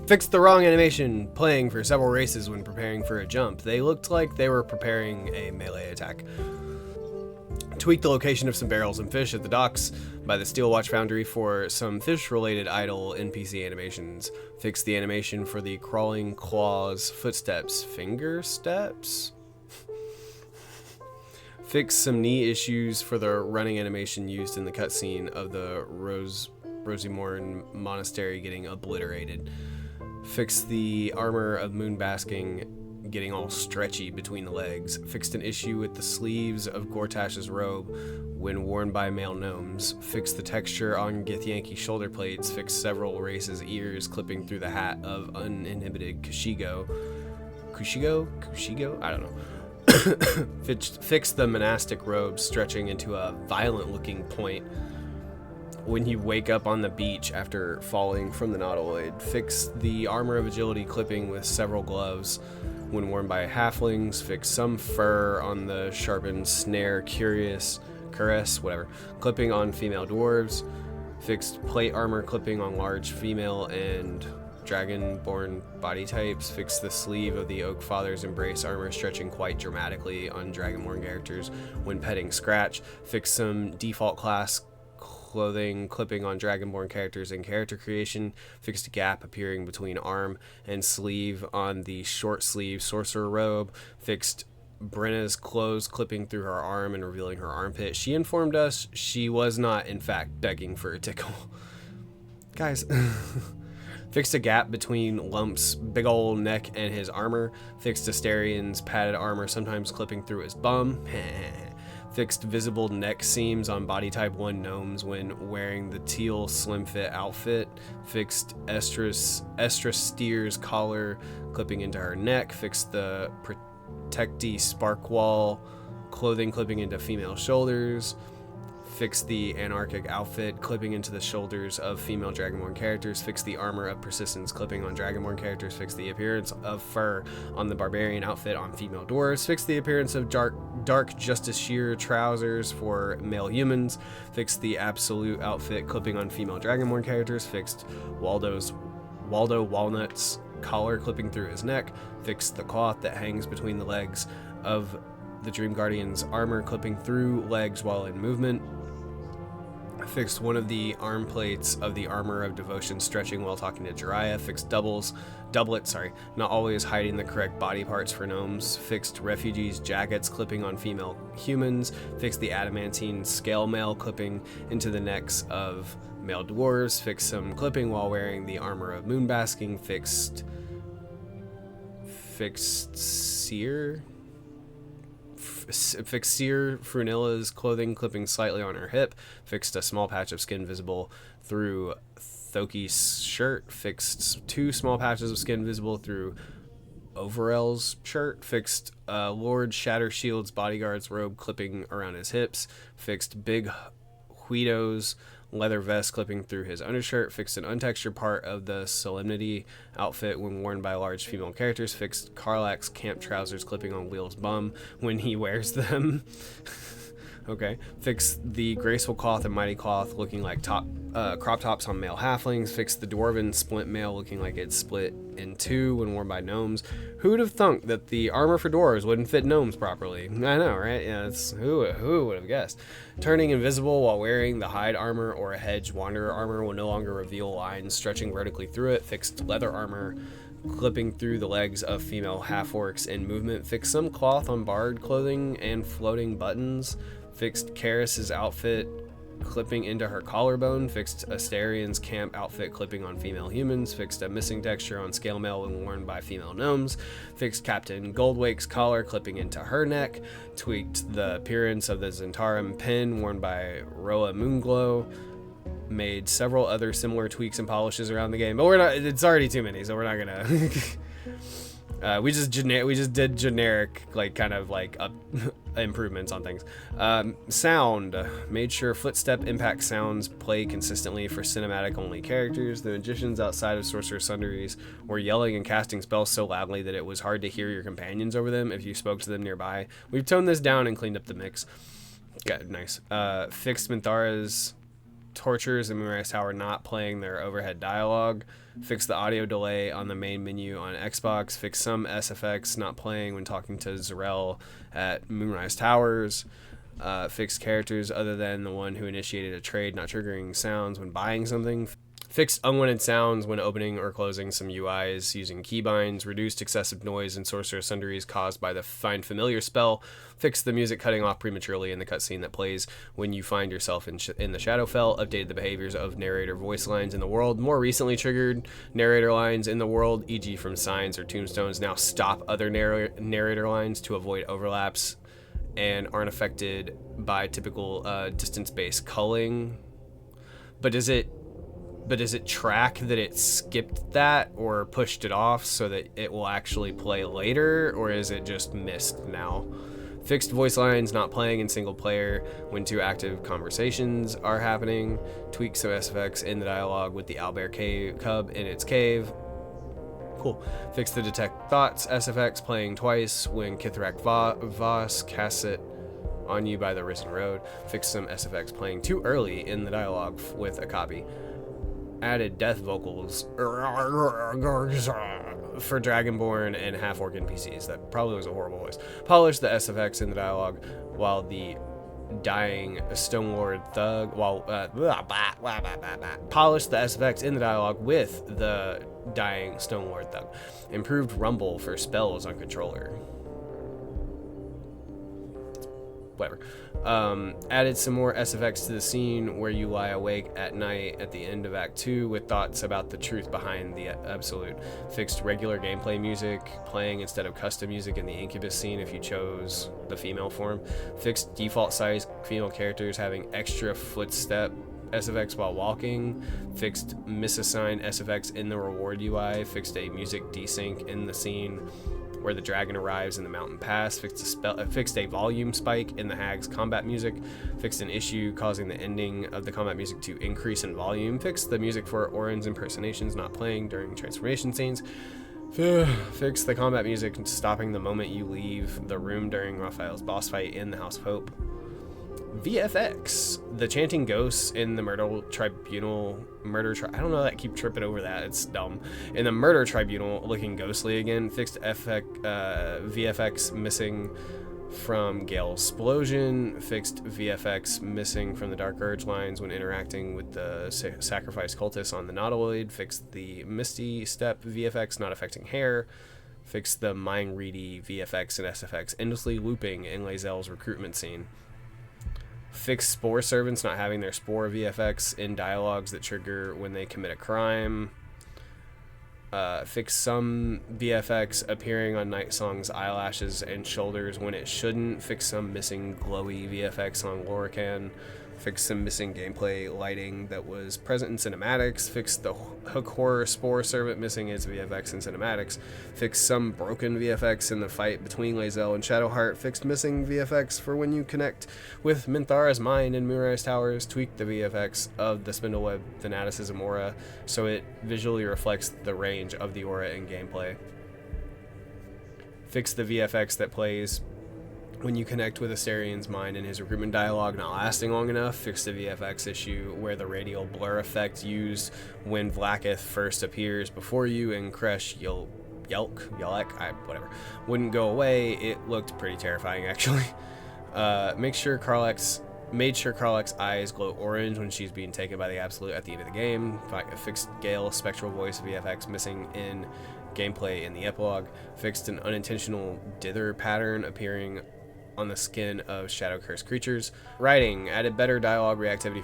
Fixed the wrong animation playing for several races when preparing for a jump. They looked like they were preparing a melee attack. Tweaked the location of some barrels and fish at the docks by the Steel Watch Foundry for some fish-related idle NPC animations. Fixed the animation for the crawling claws, footsteps, finger steps? Fixed some knee issues for the running animation used in the cutscene of the Rosimorn Monastery getting obliterated. Fixed the armor of Moonbasking getting all stretchy between the legs. Fixed an issue with the sleeves of Gortash's robe when worn by male gnomes. Fixed the texture on Githyanki's shoulder plates. Fixed several races' ears clipping through the hat of uninhibited Kushigo? I don't know. Fixed the monastic robe stretching into a violent looking point when you wake up on the beach after falling from the nautiloid. Fixed the armor of agility clipping with several gloves when worn by halflings. Fixed some fur on the sharpened snare cuirass, whatever, clipping on female dwarves. Fixed plate armor clipping on large female and dragonborn body types. Fixed the sleeve of the Oak Father's Embrace armor stretching quite dramatically on dragonborn characters when petting Scratch. Fixed some default class clothing clipping on dragonborn characters in character creation. Fixed a gap appearing between arm and sleeve on the short sleeve sorcerer robe. Fixed Brenna's clothes clipping through her arm and revealing her armpit. She informed us she was not in fact begging for a tickle. Guys. Fixed a gap between Lump's big old neck and his armor. Fixed Astarion's padded armor sometimes clipping through his bum. Fixed visible neck seams on body type 1 gnomes when wearing the teal slim fit outfit. Fixed Estra Steer's collar clipping into her neck. Fixed the Protecti Sparkwall clothing clipping into female shoulders. Fixed the anarchic outfit clipping into the shoulders of female dragonborn characters. Fixed the armor of persistence clipping on dragonborn characters. Fixed the appearance of fur on the barbarian outfit on female dwarves. Fixed the appearance of dark Justice Shear trousers for male humans. Fixed the absolute outfit clipping on female dragonborn characters. Fixed Waldo Walnut's collar clipping through his neck. Fixed the cloth that hangs between the legs of the Dream Guardian's armor clipping through legs while in movement. Fixed one of the arm plates of the armor of devotion stretching while talking to Jiraiya. Fixed doublet, not always hiding the correct body parts for gnomes. Fixed refugees' jackets clipping on female humans. Fixed the adamantine scale mail clipping into the necks of male dwarves. Fixed some clipping while wearing the armor of moonbasking. Fixed Seer Frunilla's clothing clipping slightly on her hip. Fixed a small patch of skin visible through Thoki's shirt. Fixed 2 small patches of skin visible through Overell's shirt. Fixed Lord Shattershield's bodyguard's robe clipping around his hips. Fixed Big Huido's leather vest clipping through his undershirt. Fixed an untextured part of the Solemnity outfit when worn by large female characters. Fixed Karlak's camp trousers clipping on Wheel's bum when he wears them. Okay. Fixed the graceful cloth and mighty cloth looking like crop tops on male halflings. Fixed the dwarven splint mail looking like it's split in 2 when worn by gnomes. Who'd have thunk that the armor for dwarves wouldn't fit gnomes properly? I know, right? Yeah, who would have guessed? Turning invisible while wearing the hide armor or a hedge wanderer armor will no longer reveal lines stretching vertically through it. Fixed leather armor clipping through the legs of female half-orcs in movement. Fixed some cloth on bard clothing and floating buttons. Fixed Karis's outfit clipping into her collarbone, fixed Asterian's camp outfit clipping on female humans, fixed a missing texture on scale mail when worn by female gnomes, fixed Captain Goldwake's collar clipping into her neck, tweaked the appearance of the Zentarum pin worn by Roa Moonglow, made several other similar tweaks and polishes around the game, but it's already too many, so we're not gonna we just did generic, like, kind of like improvements on things. Sound, made sure footstep impact sounds play consistently for cinematic only characters. The magicians outside of Sorcerer Sundries were yelling and casting spells so loudly that it was hard to hear your companions over them if you spoke to them nearby. We've toned this down and cleaned up the mix. Yeah, nice. Fixed Minthara's tortures in Moonrise Tower not playing their overhead dialogue, fix the audio delay on the main menu on Xbox, fix some SFX not playing when talking to Zarel at Moonrise Towers, fix characters other than the one who initiated a trade not triggering sounds when buying something, fixed unwanted sounds when opening or closing some UIs using keybinds, reduced excessive noise in Sorcerer Sundries caused by the Find Familiar spell, fixed the music cutting off prematurely in the cutscene that plays when you find yourself in the Shadowfell, updated the behaviors of narrator voice lines in the world, more recently triggered narrator lines in the world, e.g. from signs or tombstones, now stop other narrator lines to avoid overlaps and aren't affected by typical distance-based culling. But does it track that it skipped that or pushed it off so that it will actually play later, or is it just missed now? Fixed voice lines not playing in single player when 2 active conversations are happening. Tweaks some SFX in the dialogue with the owlbear cub in its cave. Cool. Fix the detect thoughts SFX playing twice when Kithrak Voss casts it on you by the Risen Road. Fix some SFX playing too early in the dialogue with a copy. Added death vocals for Dragonborn and half-orc NPCs. That probably was a horrible voice. Polished the SFX in the dialogue while the dying Stonelord thug polished the SFX in the dialogue with the dying Stonelord thug. Improved rumble for spells on controller. Whatever. Added some more SFX to the scene where you lie awake at night at the end of Act 2 with thoughts about the truth behind the absolute. Fixed regular gameplay music playing instead of custom music in the Incubus scene if you chose the female form. Fixed default size female characters having extra footstep SFX while walking. Fixed misassigned SFX in the reward UI. Fixed a music desync in the scene where the dragon arrives in the mountain pass, fixed a volume spike in the hag's combat music, fixed an issue causing the ending of the combat music to increase in volume, fixed the music for Orin's impersonations not playing during transformation scenes, fixed the combat music stopping the moment you leave the room during Raphael's boss fight in the House of Hope. VFX, the chanting ghosts in the Murder Tribunal, I don't know, I keep tripping over that, it's dumb. In the Murder Tribunal, looking ghostly again. Fixed VFX missing from Gale's Explosion. Fixed VFX missing from the Dark Urge lines when interacting with the Sacrifice Cultists on the Nautiloid. Fixed the Misty Step VFX not affecting hair. Fixed the Mind Reedy VFX and SFX endlessly looping in Lae'zel's recruitment scene. Fix Spore Servants not having their Spore VFX in dialogues that trigger when they commit a crime. Fix some VFX appearing on Night Song's eyelashes and shoulders when it shouldn't. Fix some missing glowy VFX on Lorican. Fix some missing gameplay lighting that was present in cinematics. Fix the Hook Horror Spore Servant missing its VFX in cinematics. Fix some broken VFX in the fight between Lae'zel and Shadowheart. Fixed missing VFX for when you connect with Minthara's mind in Moonrise Towers. Tweak the VFX of the Spindleweb Fanaticism aura so it visually reflects the range of the aura in gameplay. Fix the VFX that plays when you connect with Asterian's mind in his recruitment dialogue not lasting long enough. Fix the VFX issue where the radial blur effect used when Vlaakith first appears before you and Kresh Yelek, whatever, wouldn't go away. It looked pretty terrifying, actually. Made sure Karlach's eyes glow orange when she's being taken by the Absolute at the end of the game. Fixed Gale's spectral voice VFX missing in gameplay in the epilogue. Fixed an unintentional dither pattern appearing on the skin of shadow cursed creatures. Writing added better dialogue reactivity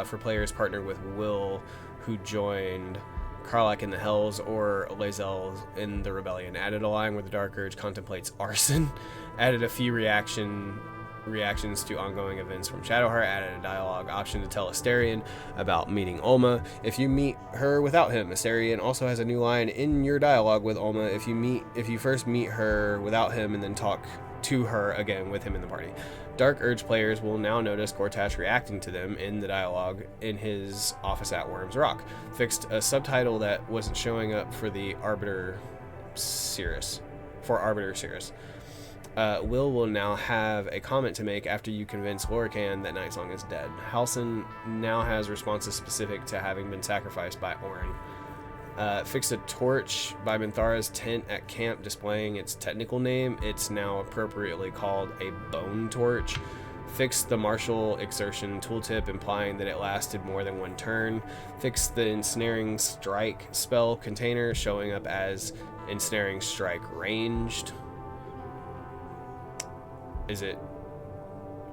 for players partnered with Will, who joined Karlach in the Hells or Lae'zel in the Rebellion. Added a line where the Dark Urge contemplates arson. Added a few reactions to ongoing events from Shadowheart. Added a dialogue option to tell Astarion about meeting Ulma if you meet her without him. Astarion also has a new line in your dialogue with Ulma if you first meet her without him and then talk to her again with him in the party. Dark Urge players will now notice Gortash reacting to them in the dialogue in his office at Worm's Rock. Fixed a subtitle that wasn't showing up for the Arbiter Cirrus. Will now have a comment to make after you convince Lorcan that Nightsong is dead. Halsin now has responses specific to having been sacrificed by Orin. Fixed a torch by Minthara's tent at camp displaying its technical name. It's now appropriately called a bone torch. Fixed the martial exertion tooltip implying that it lasted more than one turn. Fixed the ensnaring strike spell container showing up as ensnaring strike ranged. Is it?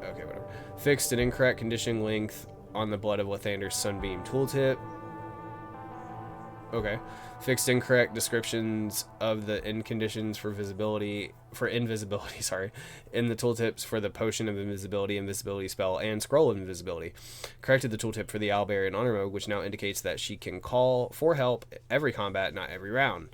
Okay, whatever. Fixed an incorrect conditioning length on the Blood of Lathander's Sunbeam tooltip. Okay. Fixed incorrect descriptions of the end conditions for invisibility, in the tooltips for the Potion of Invisibility spell, and Scroll of Invisibility. Corrected the tooltip for the Owlbear in Honor Mode, which now indicates that she can call for help every combat, not every round.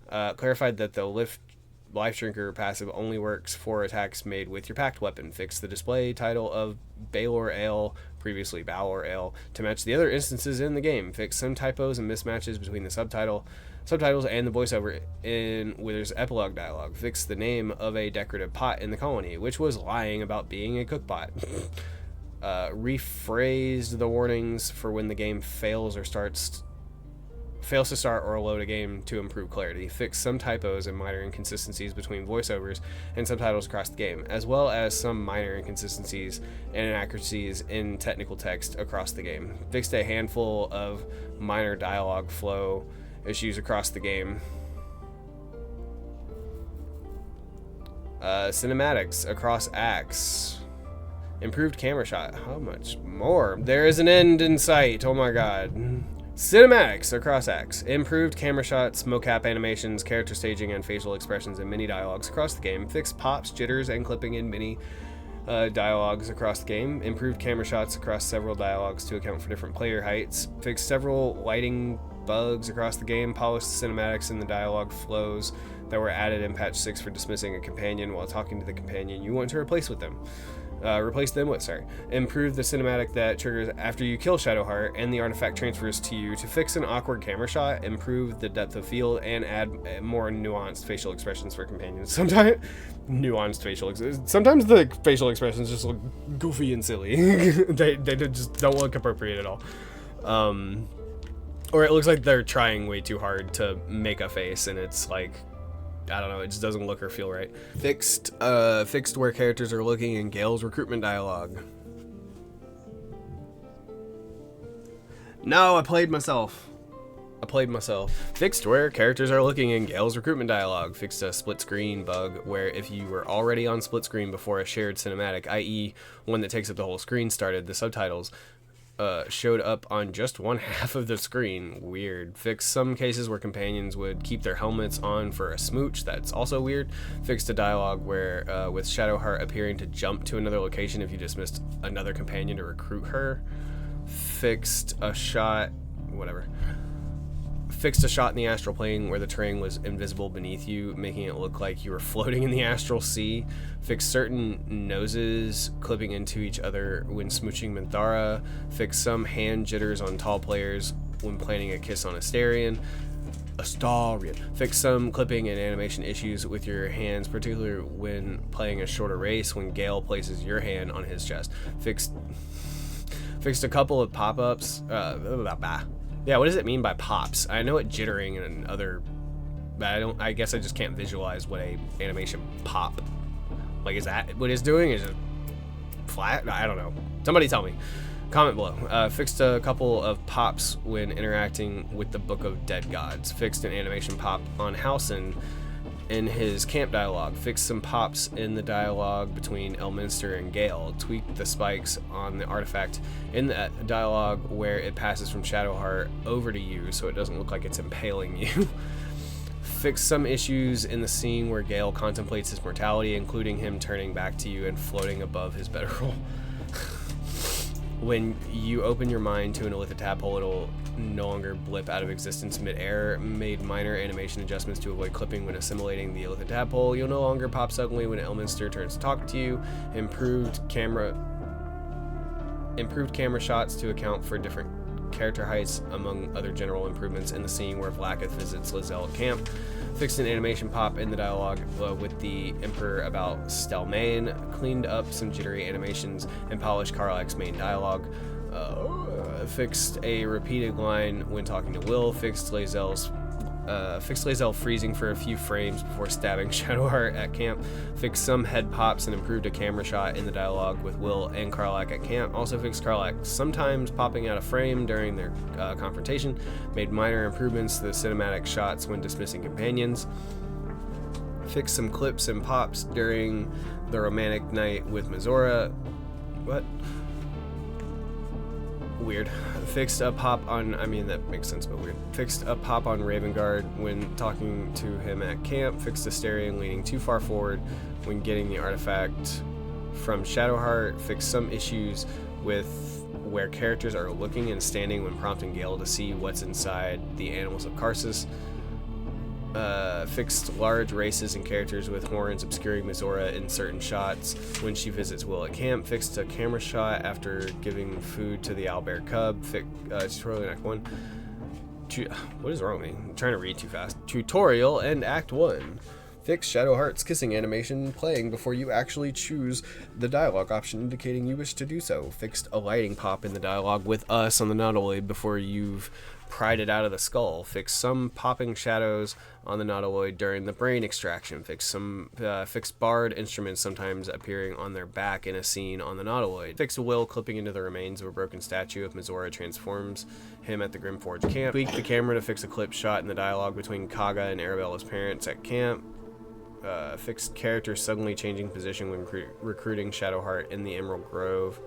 Clarified that the Life Drinker passive only works for attacks made with your packed weapon. Fixed the display title of Baelor Ale, previously Balor Ale, to match the other instances in the game. Fixed some typos and mismatches between the subtitles and the voiceover in Wither's epilogue dialogue. Fixed the name of a decorative pot in the colony, which was lying about being a cookpot. Rephrased the warnings for when the game fails to start or load a game to improve clarity. Fix some typos and minor inconsistencies between voiceovers and subtitles across the game, as well as some minor inconsistencies and inaccuracies in technical text across the game. Fixed a handful of minor dialogue flow issues across the game. Cinematics across acts. Improved camera shot. How much more? There is an end in sight. Oh my god. Cinematics across acts. Improved camera shots, mocap animations, character staging, and facial expressions in mini dialogues across the game. Fixed pops, jitters, and clipping in mini dialogues across the game. Improved camera shots across several dialogues to account for different player heights. Fixed several lighting bugs across the game. Polished cinematics in the dialogue flows that were added in patch 6 for dismissing a companion while talking to the companion you want to replace with them. Improve the cinematic that triggers after you kill Shadowheart and the artifact transfers to you to fix an awkward camera shot, improve the depth of field, and add more nuanced facial expressions for companions. Sometimes the facial expressions just look goofy and silly. they just don't look appropriate at all. Or it looks like they're trying way too hard to make a face, and it's like, I don't know, it just doesn't look or feel right. Fixed where characters are looking in Gale's recruitment dialogue. No, I played myself. Fixed where characters are looking in Gale's recruitment dialogue. Fixed a split screen bug where if you were already on split screen before a shared cinematic, i.e. one that takes up the whole screen started, the subtitles showed up on just one half of the screen. Weird. Fixed some cases where companions would keep their helmets on for a smooch. That's also weird. Fixed a dialogue where with Shadowheart appearing to jump to another location if you dismissed another companion to recruit her. Fixed a shot in the astral plane where the terrain was invisible beneath you, making it look like you were floating in the astral sea. Fixed certain noses clipping into each other when smooching Minthara. Fixed some hand jitters on tall players when planning a kiss on Astarion. Fixed some clipping and animation issues with your hands, particularly when playing a shorter race when Gale places your hand on his chest. Fixed a couple of pop-ups. Yeah, what does it mean by pops? I know it jittering and other, but I guess I just can't visualize what a animation pop. Like, is that what it's doing? Is it flat? I don't know. Somebody tell me. Comment below. Fixed a couple of pops when interacting with the Book of Dead Gods. Fixed an animation pop on Halsin in his camp dialogue. Fix some pops in the dialogue between Elminster and Gale. Tweak the spikes on the artifact in the dialogue where it passes from Shadowheart over to you so it doesn't look like it's impaling you. Fix some issues in the scene where Gale contemplates his mortality, including him turning back to you and floating above his bedroll. When you open your mind to an illithid tadpole, it'll no longer blip out of existence mid-air. Made minor animation adjustments to avoid clipping when assimilating the illithid tadpole. You'll no longer pop suddenly when Elminster turns to talk to you. Improved camera shots to account for different character heights, among other general improvements in the scene where Vlaakith visits Lizelle at camp. Fixed an animation pop in the dialogue with the Emperor about Stelmane. Cleaned up some jittery animations and polished Karlak's main dialogue. Fixed a repeated line when talking to Will. Fixed Lizelle freezing for a few frames before stabbing Shadowheart at camp. Fixed some head pops and improved a camera shot in the dialogue with Will and Karlak at camp. Also fixed Karlak sometimes popping out of frame during their confrontation. Made minor improvements to the cinematic shots when dismissing companions. Fixed some clips and pops during the romantic night with Mizora. What? Weird. Fixed a pop on, I mean, that makes sense, but weird. Fixed a pop on Ravengard when talking to him at camp. Fixed a Asterion leaning too far forward when getting the artifact from Shadowheart. Fixed some issues with where characters are looking and standing when prompting Gale to see what's inside the animals of Karsus. Fixed large races and characters with horns obscuring Mizora in certain shots when she visits Will at camp. Fixed a camera shot after giving food to the owlbear cub. Tutorial in Act 1. What is wrong with me? I'm trying to read too fast. Tutorial and Act 1. Fix Shadowheart's kissing animation playing before you actually choose the dialogue option indicating you wish to do so. Fixed a lighting pop in the dialogue with us on the Nautiloid before you've pried it out of the skull. Fixed some popping shadows on the Nautiloid during the brain extraction. Fixed barred instruments sometimes appearing on their back in a scene on the Nautiloid. Fixed Will clipping into the remains of a broken statue if Mizora transforms him at the Grimforge camp. Tweaked the camera to fix a clip shot in the dialogue between Kaga and Arabella's parents at camp. Fixed characters suddenly changing position when recruiting Shadowheart in the Emerald Grove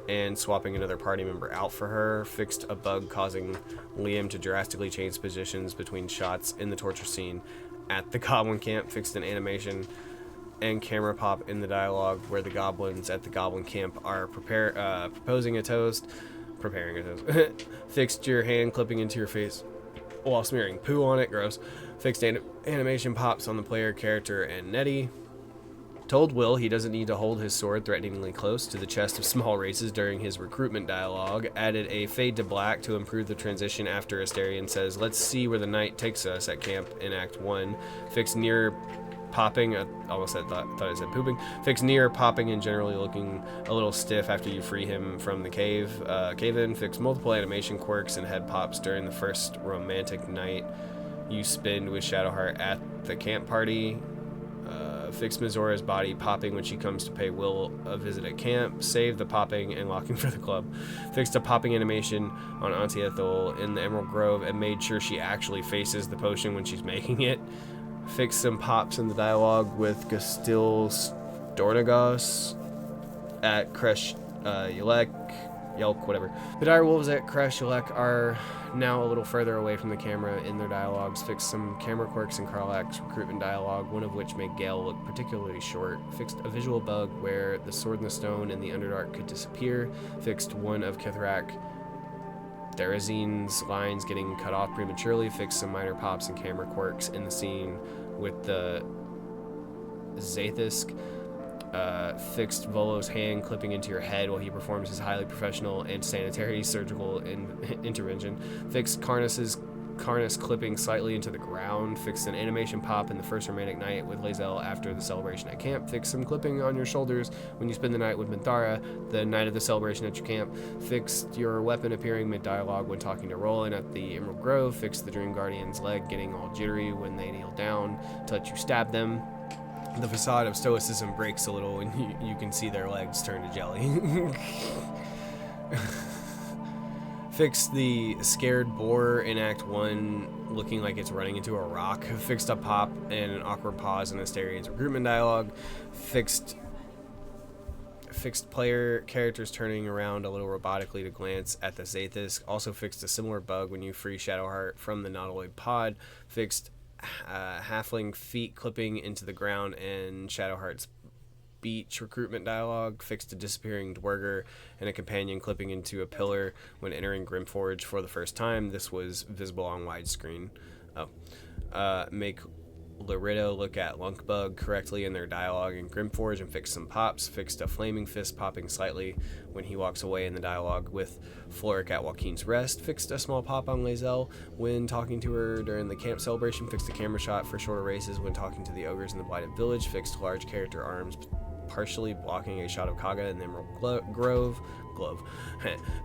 and swapping another party member out for her. Fixed a bug causing Liam to drastically change positions between shots in the torture scene at the Goblin camp. Fixed an animation and camera pop in the dialogue where the goblins at the Goblin camp are preparing a toast. Fixed your hand clipping into your face while smearing poo on it. Gross. Fixed animation pops on the player character and Nettie. Told Will he doesn't need to hold his sword threateningly close to the chest of small races during his recruitment dialogue. Added a fade to black to improve the transition after Asterion says, "Let's see where the night takes us" at camp in Act 1. Fixed near popping, thought I said pooping. Fixed near popping and generally looking a little stiff after you free him from the cave-in. Fixed multiple animation quirks and head pops during the first romantic night you spend with Shadowheart at the camp party. Fix Mizora's body popping when she comes to pay Will a visit at camp. Save the popping and locking for the club. Fixed a popping animation on Auntie Ethel in the Emerald Grove and made sure she actually faces the potion when she's making it. Fixed some pops in the dialogue with Gastil Stornagos at Kresh Yelk, whatever. The dire wolves at Kresh Yelk are now a little further away from the camera in their dialogues. Fixed some camera quirks in Karlak's recruitment dialogue, one of which made Gale look particularly short. Fixed a visual bug where the sword in the stone in the Underdark could disappear. Fixed one of Kithrak Therazine's lines getting cut off prematurely. Fixed some minor pops and camera quirks in the scene with the Zathisk. Fixed Volo's hand clipping into your head while he performs his highly professional and sanitary surgical intervention. Fixed Karnas clipping slightly into the ground. Fixed an animation pop in the first romantic night with Lizelle after the celebration at camp. Fixed some clipping on your shoulders when you spend the night with Minthara, the night of the celebration at your camp. Fixed your weapon appearing mid-dialogue when talking to Roland at the Emerald Grove. Fixed the Dream Guardian's leg getting all jittery when they kneel down to let you stab them. The facade of stoicism breaks a little when you can see their legs turn to jelly. Fixed the scared boar in Act 1 looking like it's running into a rock. Fixed a pop and an awkward pause in Asterian's recruitment dialogue. Fixed player characters turning around a little robotically to glance at the Zathis. Also fixed a similar bug when you free Shadowheart from the Nautiloid pod. Fixed halfling feet clipping into the ground and Shadowheart's beach recruitment dialogue. Fixed a disappearing Dwerger and a companion clipping into a pillar when entering Grimforge for the first time. This was visible on widescreen. Make Laredo look at Lunkbug correctly in their dialogue in Grimforge and fix some pops. Fixed a flaming fist popping slightly when he walks away in the dialogue with Floric at Joaquin's rest. Fixed a small pop on Lae'zel when talking to her during the camp celebration. Fixed a camera shot for shorter races when talking to the ogres in the Blighted Village. Fixed large character arms partially blocking a shot of Kaga in the Emerald Glove.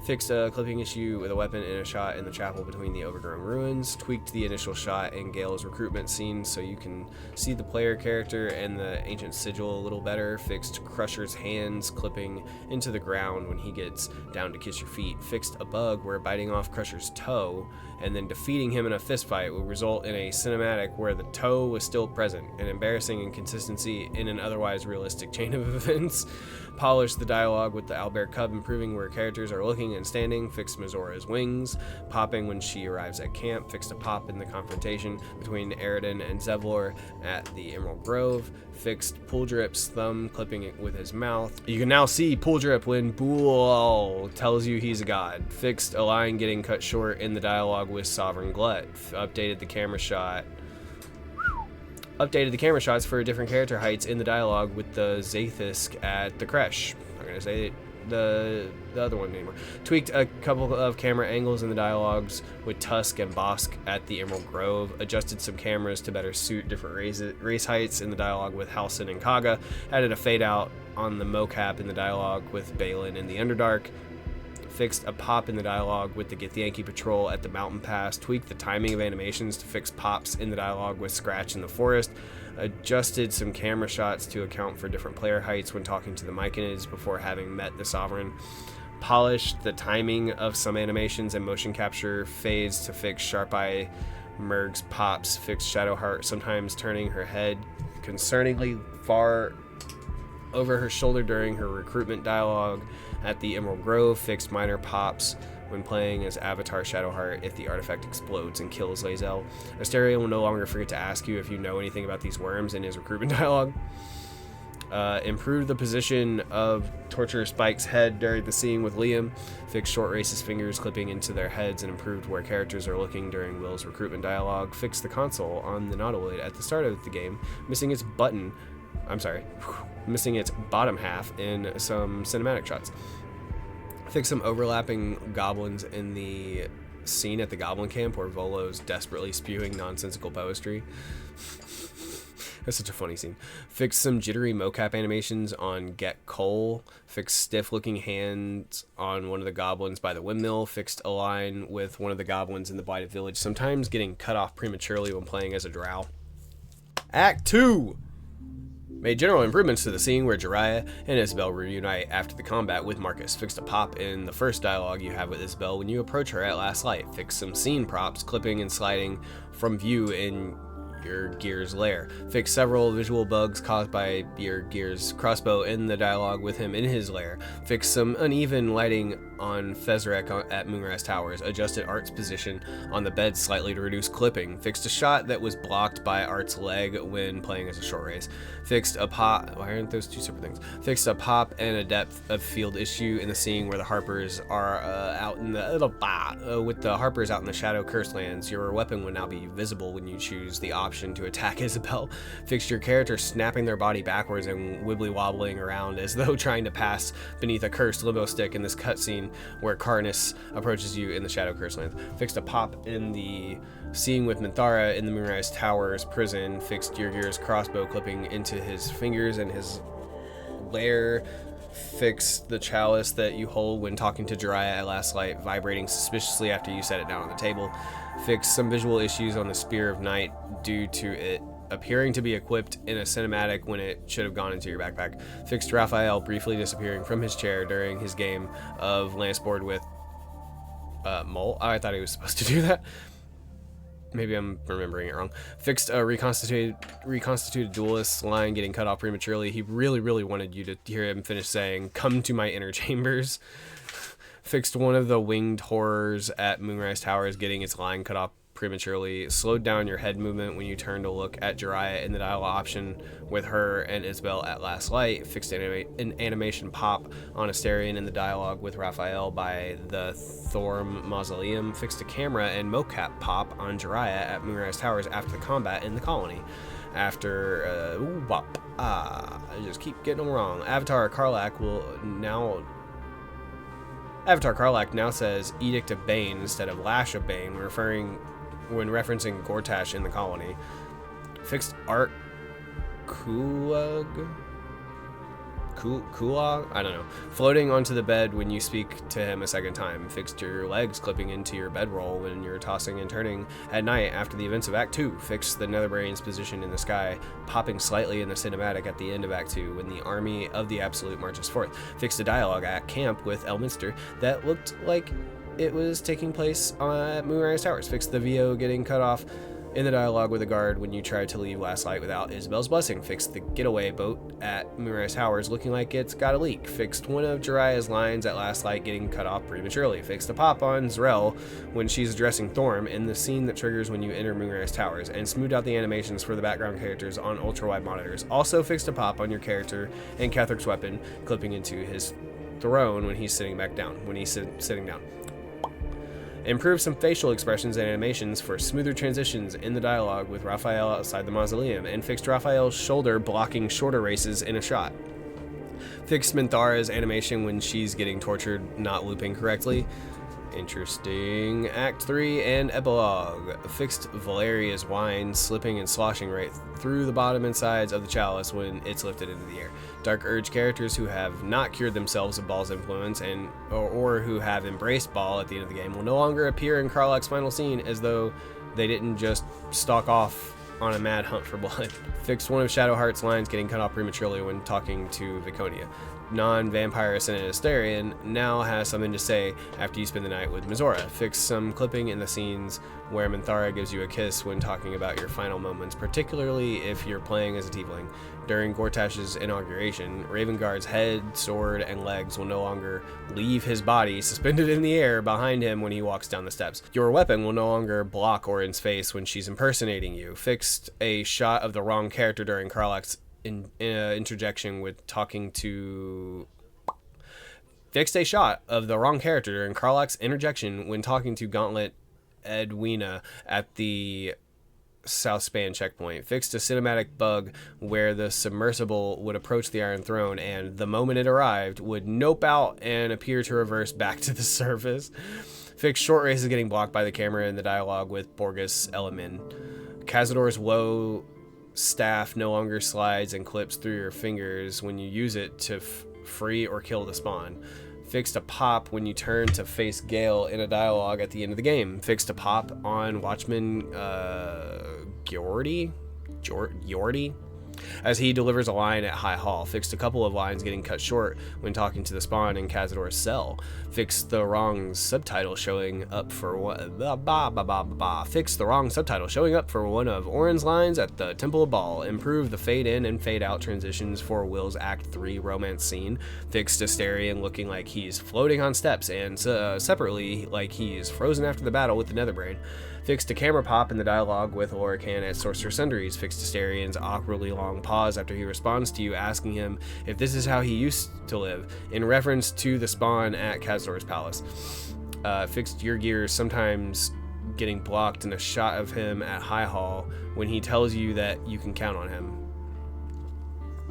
Fixed a clipping issue with a weapon in a shot in the chapel between the overgrown ruins. Tweaked the initial shot in Gale's recruitment scene so you can see the player character and the ancient sigil a little better. Fixed Crusher's hands clipping into the ground when he gets down to kiss your feet. Fixed a bug where biting off Crusher's toe and then defeating him in a fistfight will result in a cinematic where the toe was still present, an embarrassing inconsistency in an otherwise realistic chain of events. Polished the dialogue with the Owlbear Cub improving where characters are looking and standing. Fixed Mizora's wings popping when she arrives at camp. Fixed a pop in the confrontation between Eridan and Zevlor at the Emerald Grove. Fixed Pooldrip's thumb clipping it with his mouth. You can now see Pooldrip when Bool tells you he's a god. Fixed a line getting cut short in the dialogue with Sovereign Glut. Updated the camera shots for different character heights in the dialogue with the Zathisk at the Kresh. I'm not gonna say the other one anymore. Tweaked a couple of camera angles in the dialogues with Tusk and Bosk at the Emerald Grove. Adjusted some cameras to better suit different race heights in the dialogue with Halsin and Kaga. Added a fade out on the mocap in the dialogue with Balin in the Underdark. Fixed a pop in the dialogue with the Githyanki Patrol at the Mountain Pass. Tweaked the timing of animations to fix pops in the dialogue with Scratch in the Forest. Adjusted some camera shots to account for different player heights when talking to the Myconids before having met the Sovereign. Polished the timing of some animations and motion capture fades to fix Sharp Eye Merg's pops. Fixed Shadowheart sometimes turning her head concerningly far over her shoulder during her recruitment dialogue at the Emerald Grove. Fixed minor pops when playing as Avatar Shadowheart if the artifact explodes and kills Lae'zel. Asteria will no longer forget to ask you if you know anything about these worms in his recruitment dialogue. Improved the position of Torture Spike's head during the scene with Liam. Fixed Short Race's fingers clipping into their heads and improved where characters are looking during Will's recruitment dialogue. Fixed the console on the Nautiloid at the start of the game, missing its bottom half in some cinematic shots. Fix some overlapping goblins in the scene at the Goblin Camp where Volo's desperately spewing nonsensical poetry. That's such a funny scene. Fix some jittery mocap animations on Get Cole. Fix stiff-looking hands on one of the goblins by the windmill. Fixed a line with one of the goblins in the Blighted Village, sometimes getting cut off prematurely when playing as a drow. Act 2! Made general improvements to the scene where Jiraiya and Isabel reunite after the combat with Marcus. Fixed a pop in the first dialogue you have with Isabel when you approach her at last light. Fixed some scene props, clipping and sliding from view in your Gear's lair. Fixed several visual bugs caused by your Gear's crossbow in the dialogue with him in his lair. Fixed some uneven lighting on Fezrek at Moonrise Towers. Adjusted Art's position on the bed slightly to reduce clipping. Fixed a shot that was blocked by Art's leg when playing as a short race. Fixed a pop. Why aren't those two separate things? Fixed a pop and a depth of field issue in the scene where the Harpers are out in the with the Harpers out in the Shadow Cursed Lands. Your weapon would now be visible when you choose the option to attack Isabel. Fixed your character snapping their body backwards and wibbly wobbling around as though trying to pass beneath a cursed limbo stick in this cutscene where Karnus approaches you in the Shadow Cursed Lands. Fixed a pop in the scene with Minthara in the Moonrise Towers prison. Fixed your Gear's crossbow clipping into his fingers and his lair. Fixed the chalice that you hold when talking to Jiraiya at last light vibrating suspiciously after you set it down on the table. Fixed some visual issues on the Spear of Night due to it appearing to be equipped in a cinematic when it should have gone into your backpack. Fixed Raphael briefly disappearing from his chair during his game of Lance Board with Mole. I thought he was supposed to do that. maybe I'm remembering it wrong. Fixed a reconstituted duelist line getting cut off prematurely. He really wanted you to hear him finish saying, "Come to my inner chambers." Fixed one of the winged horrors at Moonrise Towers getting its line cut off prematurely. Slowed down your head movement when you turn to look at Jiraiya in the dialogue option with her and Isabel at last light. Fixed an animation pop on Asterion in the dialogue with Raphael by the Thorm Mausoleum. Fixed a camera and mocap pop on Jiraiya at Moonrise Towers after the combat in the colony. After I just keep getting them wrong. Avatar Karlach now says Edict of Bane instead of Lash of Bane when referencing Gortash in the colony. Fixed Art Kulog? I don't know. Floating onto the bed when you speak to him a second time. Fixed your legs clipping into your bedroll when you're tossing and turning at night after the events of Act 2. Fixed the Netherbrain's position in the sky, popping slightly in the cinematic at the end of Act 2 when the army of the Absolute marches forth. Fixed a dialogue at camp with Elminster that looked like it was taking place at Moonrise Towers. Fixed the VO getting cut off in the dialogue with a guard when you tried to leave last light without Isabel's blessing. Fixed the getaway boat at Moonrise Towers looking like it's got a leak. Fixed one of Jiraiya's lines at last light getting cut off prematurely. Fixed a pop on Zrel when she's addressing Thorm in the scene that triggers when you enter Moonrise Towers, and smoothed out the animations for the background characters on ultra-wide monitors. Also fixed a pop on your character and Catheric's weapon clipping into his throne when he's sitting down. Improved some facial expressions and animations for smoother transitions in the dialogue with Raphael outside the mausoleum, and fixed Raphael's shoulder blocking shorter races in a shot. Fixed Minthara's animation when she's getting tortured not looping correctly. Interesting. Act 3 and Epilogue. Fixed Valeria's wine slipping and sloshing right through the bottom and sides of the chalice when it's lifted into the air. Dark Urge characters who have not cured themselves of Baal's influence or who have embraced Baal at the end of the game will no longer appear in Karlach's final scene as though they didn't just stalk off on a mad hunt for blood. Fixed one of Shadowheart's lines getting cut off prematurely when talking to Viconia. Non-vampire Ascendant Asterion now has something to say after you spend the night with Mizora. Fix some clipping in the scenes where Minthara gives you a kiss when talking about your final moments, particularly if you're playing as a tiefling. During Gortash's inauguration, Ravenguard's head, sword, and legs will no longer leave his body suspended in the air behind him when he walks down the steps. Your weapon will no longer block Orin's face when she's impersonating you. Fixed a shot of the wrong character during Karlach's interjection with talking to... Fixed a shot of the wrong character during Karlach's interjection when talking to Gauntlet Edwina at the South Span checkpoint. Fixed a cinematic bug where the submersible would approach the Iron Throne and, the moment it arrived, would nope out and appear to reverse back to the surface. Fixed short races getting blocked by the camera in the dialogue with Borgus Elemin. Cazador's woe staff no longer slides and clips through your fingers when you use it to free or kill the spawn. Fixed a pop when you turn to face Gale in a dialogue at the end of the game. Fixed a pop on Watchman Geordi as he delivers a line at High Hall. Fixed a couple of lines getting cut short when talking to the spawn in Cazador's cell. Fixed the wrong subtitle showing up for Fixed the wrong subtitle showing up for one of Orin's lines at the Temple of Baal. Improved the fade in and fade out transitions for Will's Act 3 romance scene. Fixed Asterion looking like he's floating on steps and separately like he's frozen after the battle with the Netherbrain. Fixed a camera pop in the dialogue with Lorican at Sorcerer Sundries. Fixed Asterian's awkwardly long pause after he responds to you asking him if this is how he used to live, in reference to the spawn at Cazador's palace. Fixed your gears sometimes getting blocked in a shot of him at High Hall when he tells you that you can count on him.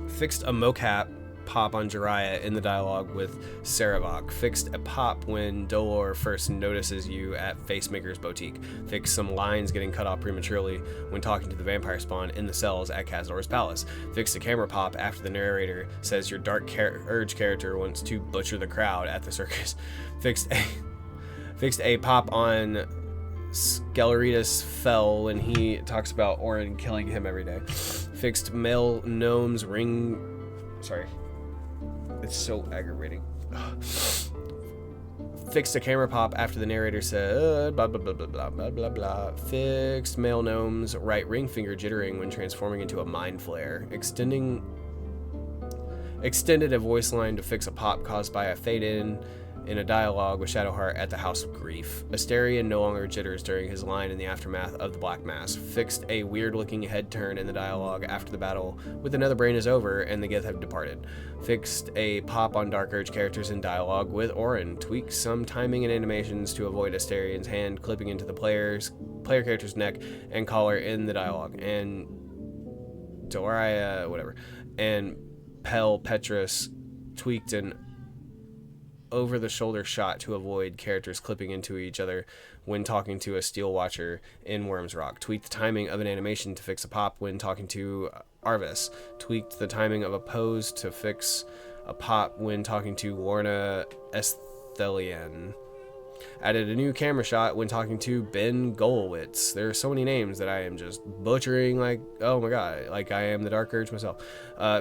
Fixed a mocap pop on Jiraiya in the dialogue with Saravok. Fixed a pop when Dolor first notices you at Facemaker's boutique. Fixed some lines getting cut off prematurely when talking to the vampire spawn in the cells at Cazador's palace. Fixed a camera pop after the narrator says your Dark Urge character wants to butcher the crowd at the circus. Fixed a pop on Skeleritas Fell when he talks about Orin killing him every day. Fixed male gnomes ring... Sorry. It's so aggravating. Fixed a camera pop after the narrator said blah blah blah blah blah blah blah blah. Fixed male gnome's right ring finger jittering when transforming into a mind flare. Extended a voice line to fix a pop caused by a fade in a dialogue with Shadowheart at the House of Grief. Asterion no longer jitters during his line in the aftermath of the Black Mass. Fixed a weird-looking head turn in the dialogue after the battle with Another Brain is over and the Gith have departed. Fixed a pop on Dark Urge characters in dialogue with Orin. Tweaked some timing and animations to avoid Asterion's hand clipping into the player character's neck and collar in the dialogue. And Doria, whatever. And Pel Petrus tweaked an over-the-shoulder shot to avoid characters clipping into each other when talking to a Steel Watcher in Worm's Rock. Tweaked the timing of an animation to fix a pop when talking to Arvis. Tweaked the timing of a pose to fix a pop when talking to Lorna Esthelian. Added a new camera shot when talking to Ben Golowitz. There are so many names that I am just butchering like, oh my god, like I am the Dark Urge myself.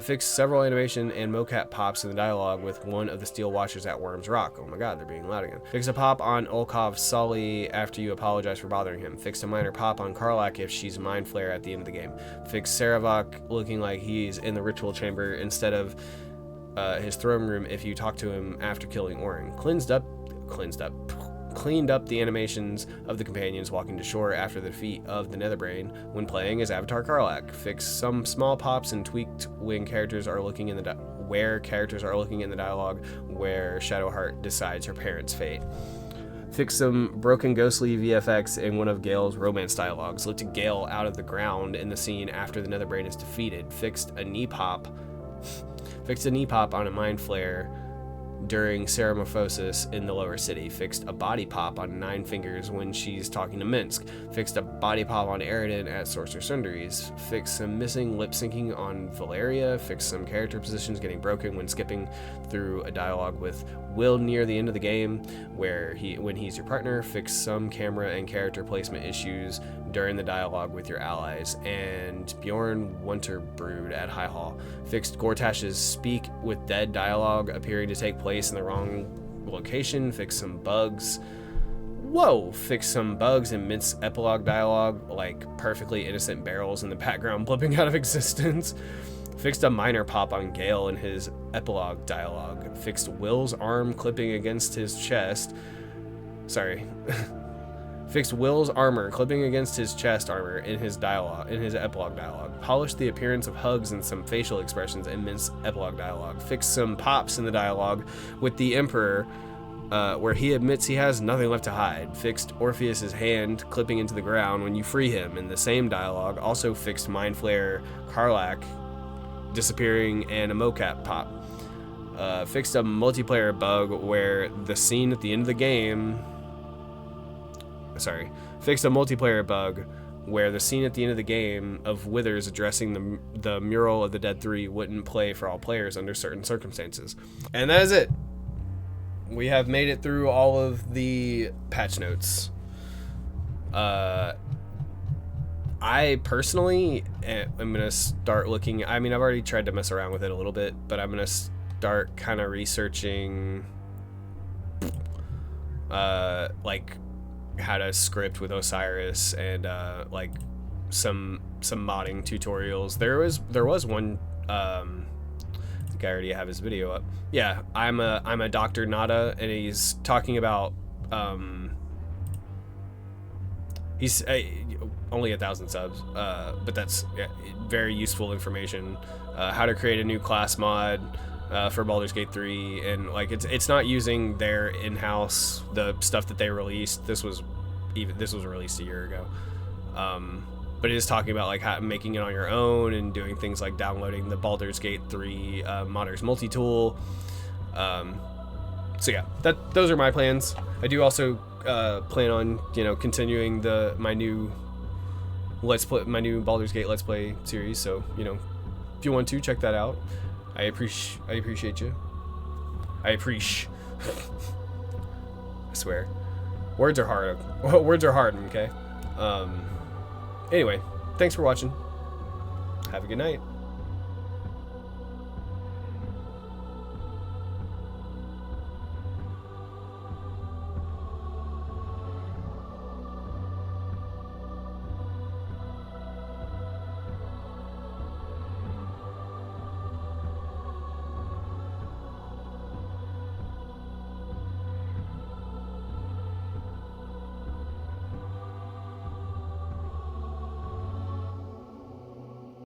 Fixed several animation and mocap pops in the dialogue with one of the Steel Watchers at Worm's Rock. Oh my god, they're being loud again. Fixed a pop on Olkov Sully after you apologize for bothering him. Fixed a minor pop on Karlak if she's Mind Flare at the end of the game. Fixed Saravok looking like he's in the ritual chamber instead of his throne room if you talk to him after killing Orin. Cleaned up the animations of the companions walking to shore after the defeat of the Netherbrain when playing as Avatar Karlak. Fixed some small pops and tweaked when characters are looking in the dialogue where Shadowheart decides her parents' fate. Fixed some broken ghostly VFX in one of Gale's romance dialogues. Lifted Gale out of the ground in the scene after the Netherbrain is defeated. Fixed a knee pop on a Mind Flare during Ceramorphosis in the lower city. Fixed a body pop on Nine Fingers when she's talking to Minsk. Fixed a body pop on Aridin at Sorcerer Sundaries. Fixed some missing lip syncing on Valeria. Fixed some character positions getting broken when skipping through a dialogue with Will near the end of the game when he's your partner. Fixed some camera and character placement issues during the dialogue with your allies. And Bjorn Wunterbrood at High Hall. Fixed Gortash's speak with dead dialogue appearing to take place in the wrong location. Fixed some bugs. Fixed some bugs in Mint's epilogue dialogue, like perfectly innocent barrels in the background blipping out of existence. Fixed a minor pop on Gale in his epilogue dialogue. Fixed Will's arm clipping against his chest. Fixed Will's armor clipping against his chest armor in his epilogue dialogue. Polished the appearance of hugs and some facial expressions in Mint's epilogue dialogue. Fixed some pops in the dialogue with the Emperor where he admits he has nothing left to hide. Fixed Orpheus's hand clipping into the ground when you free him in the same dialogue. Also fixed Mind Flare Karlak disappearing and a mocap pop. Fixed a multiplayer bug where the scene at the end of the game fixed a multiplayer bug where the scene at the end of the game of Withers addressing the mural of the Dead 3 wouldn't play for all players under certain circumstances. And that is it. We have made it through all of the patch notes. I personally am going to start looking, I mean, I've already tried to mess around with it a little bit, but I'm going to start kind of researching like how to script with Osiris and like some modding tutorials. There was one, I think I already have his video up. Yeah, I'm a Dr. Nada, and he's talking about he's only 1,000 subs, but that's very useful information. How to create a new class mod for Baldur's Gate 3, and like it's not using their in-house the stuff that they released. This was released a year ago, but it is talking about like making it on your own and doing things like downloading the Baldur's Gate 3 modders multi-tool. So yeah, those are my plans. I do also plan on continuing my new Baldur's Gate Let's Play series. So if you want to check that out, I appreciate you. I swear, words are hard. Words are hard. Okay. Anyway, thanks for watching. Have a good night.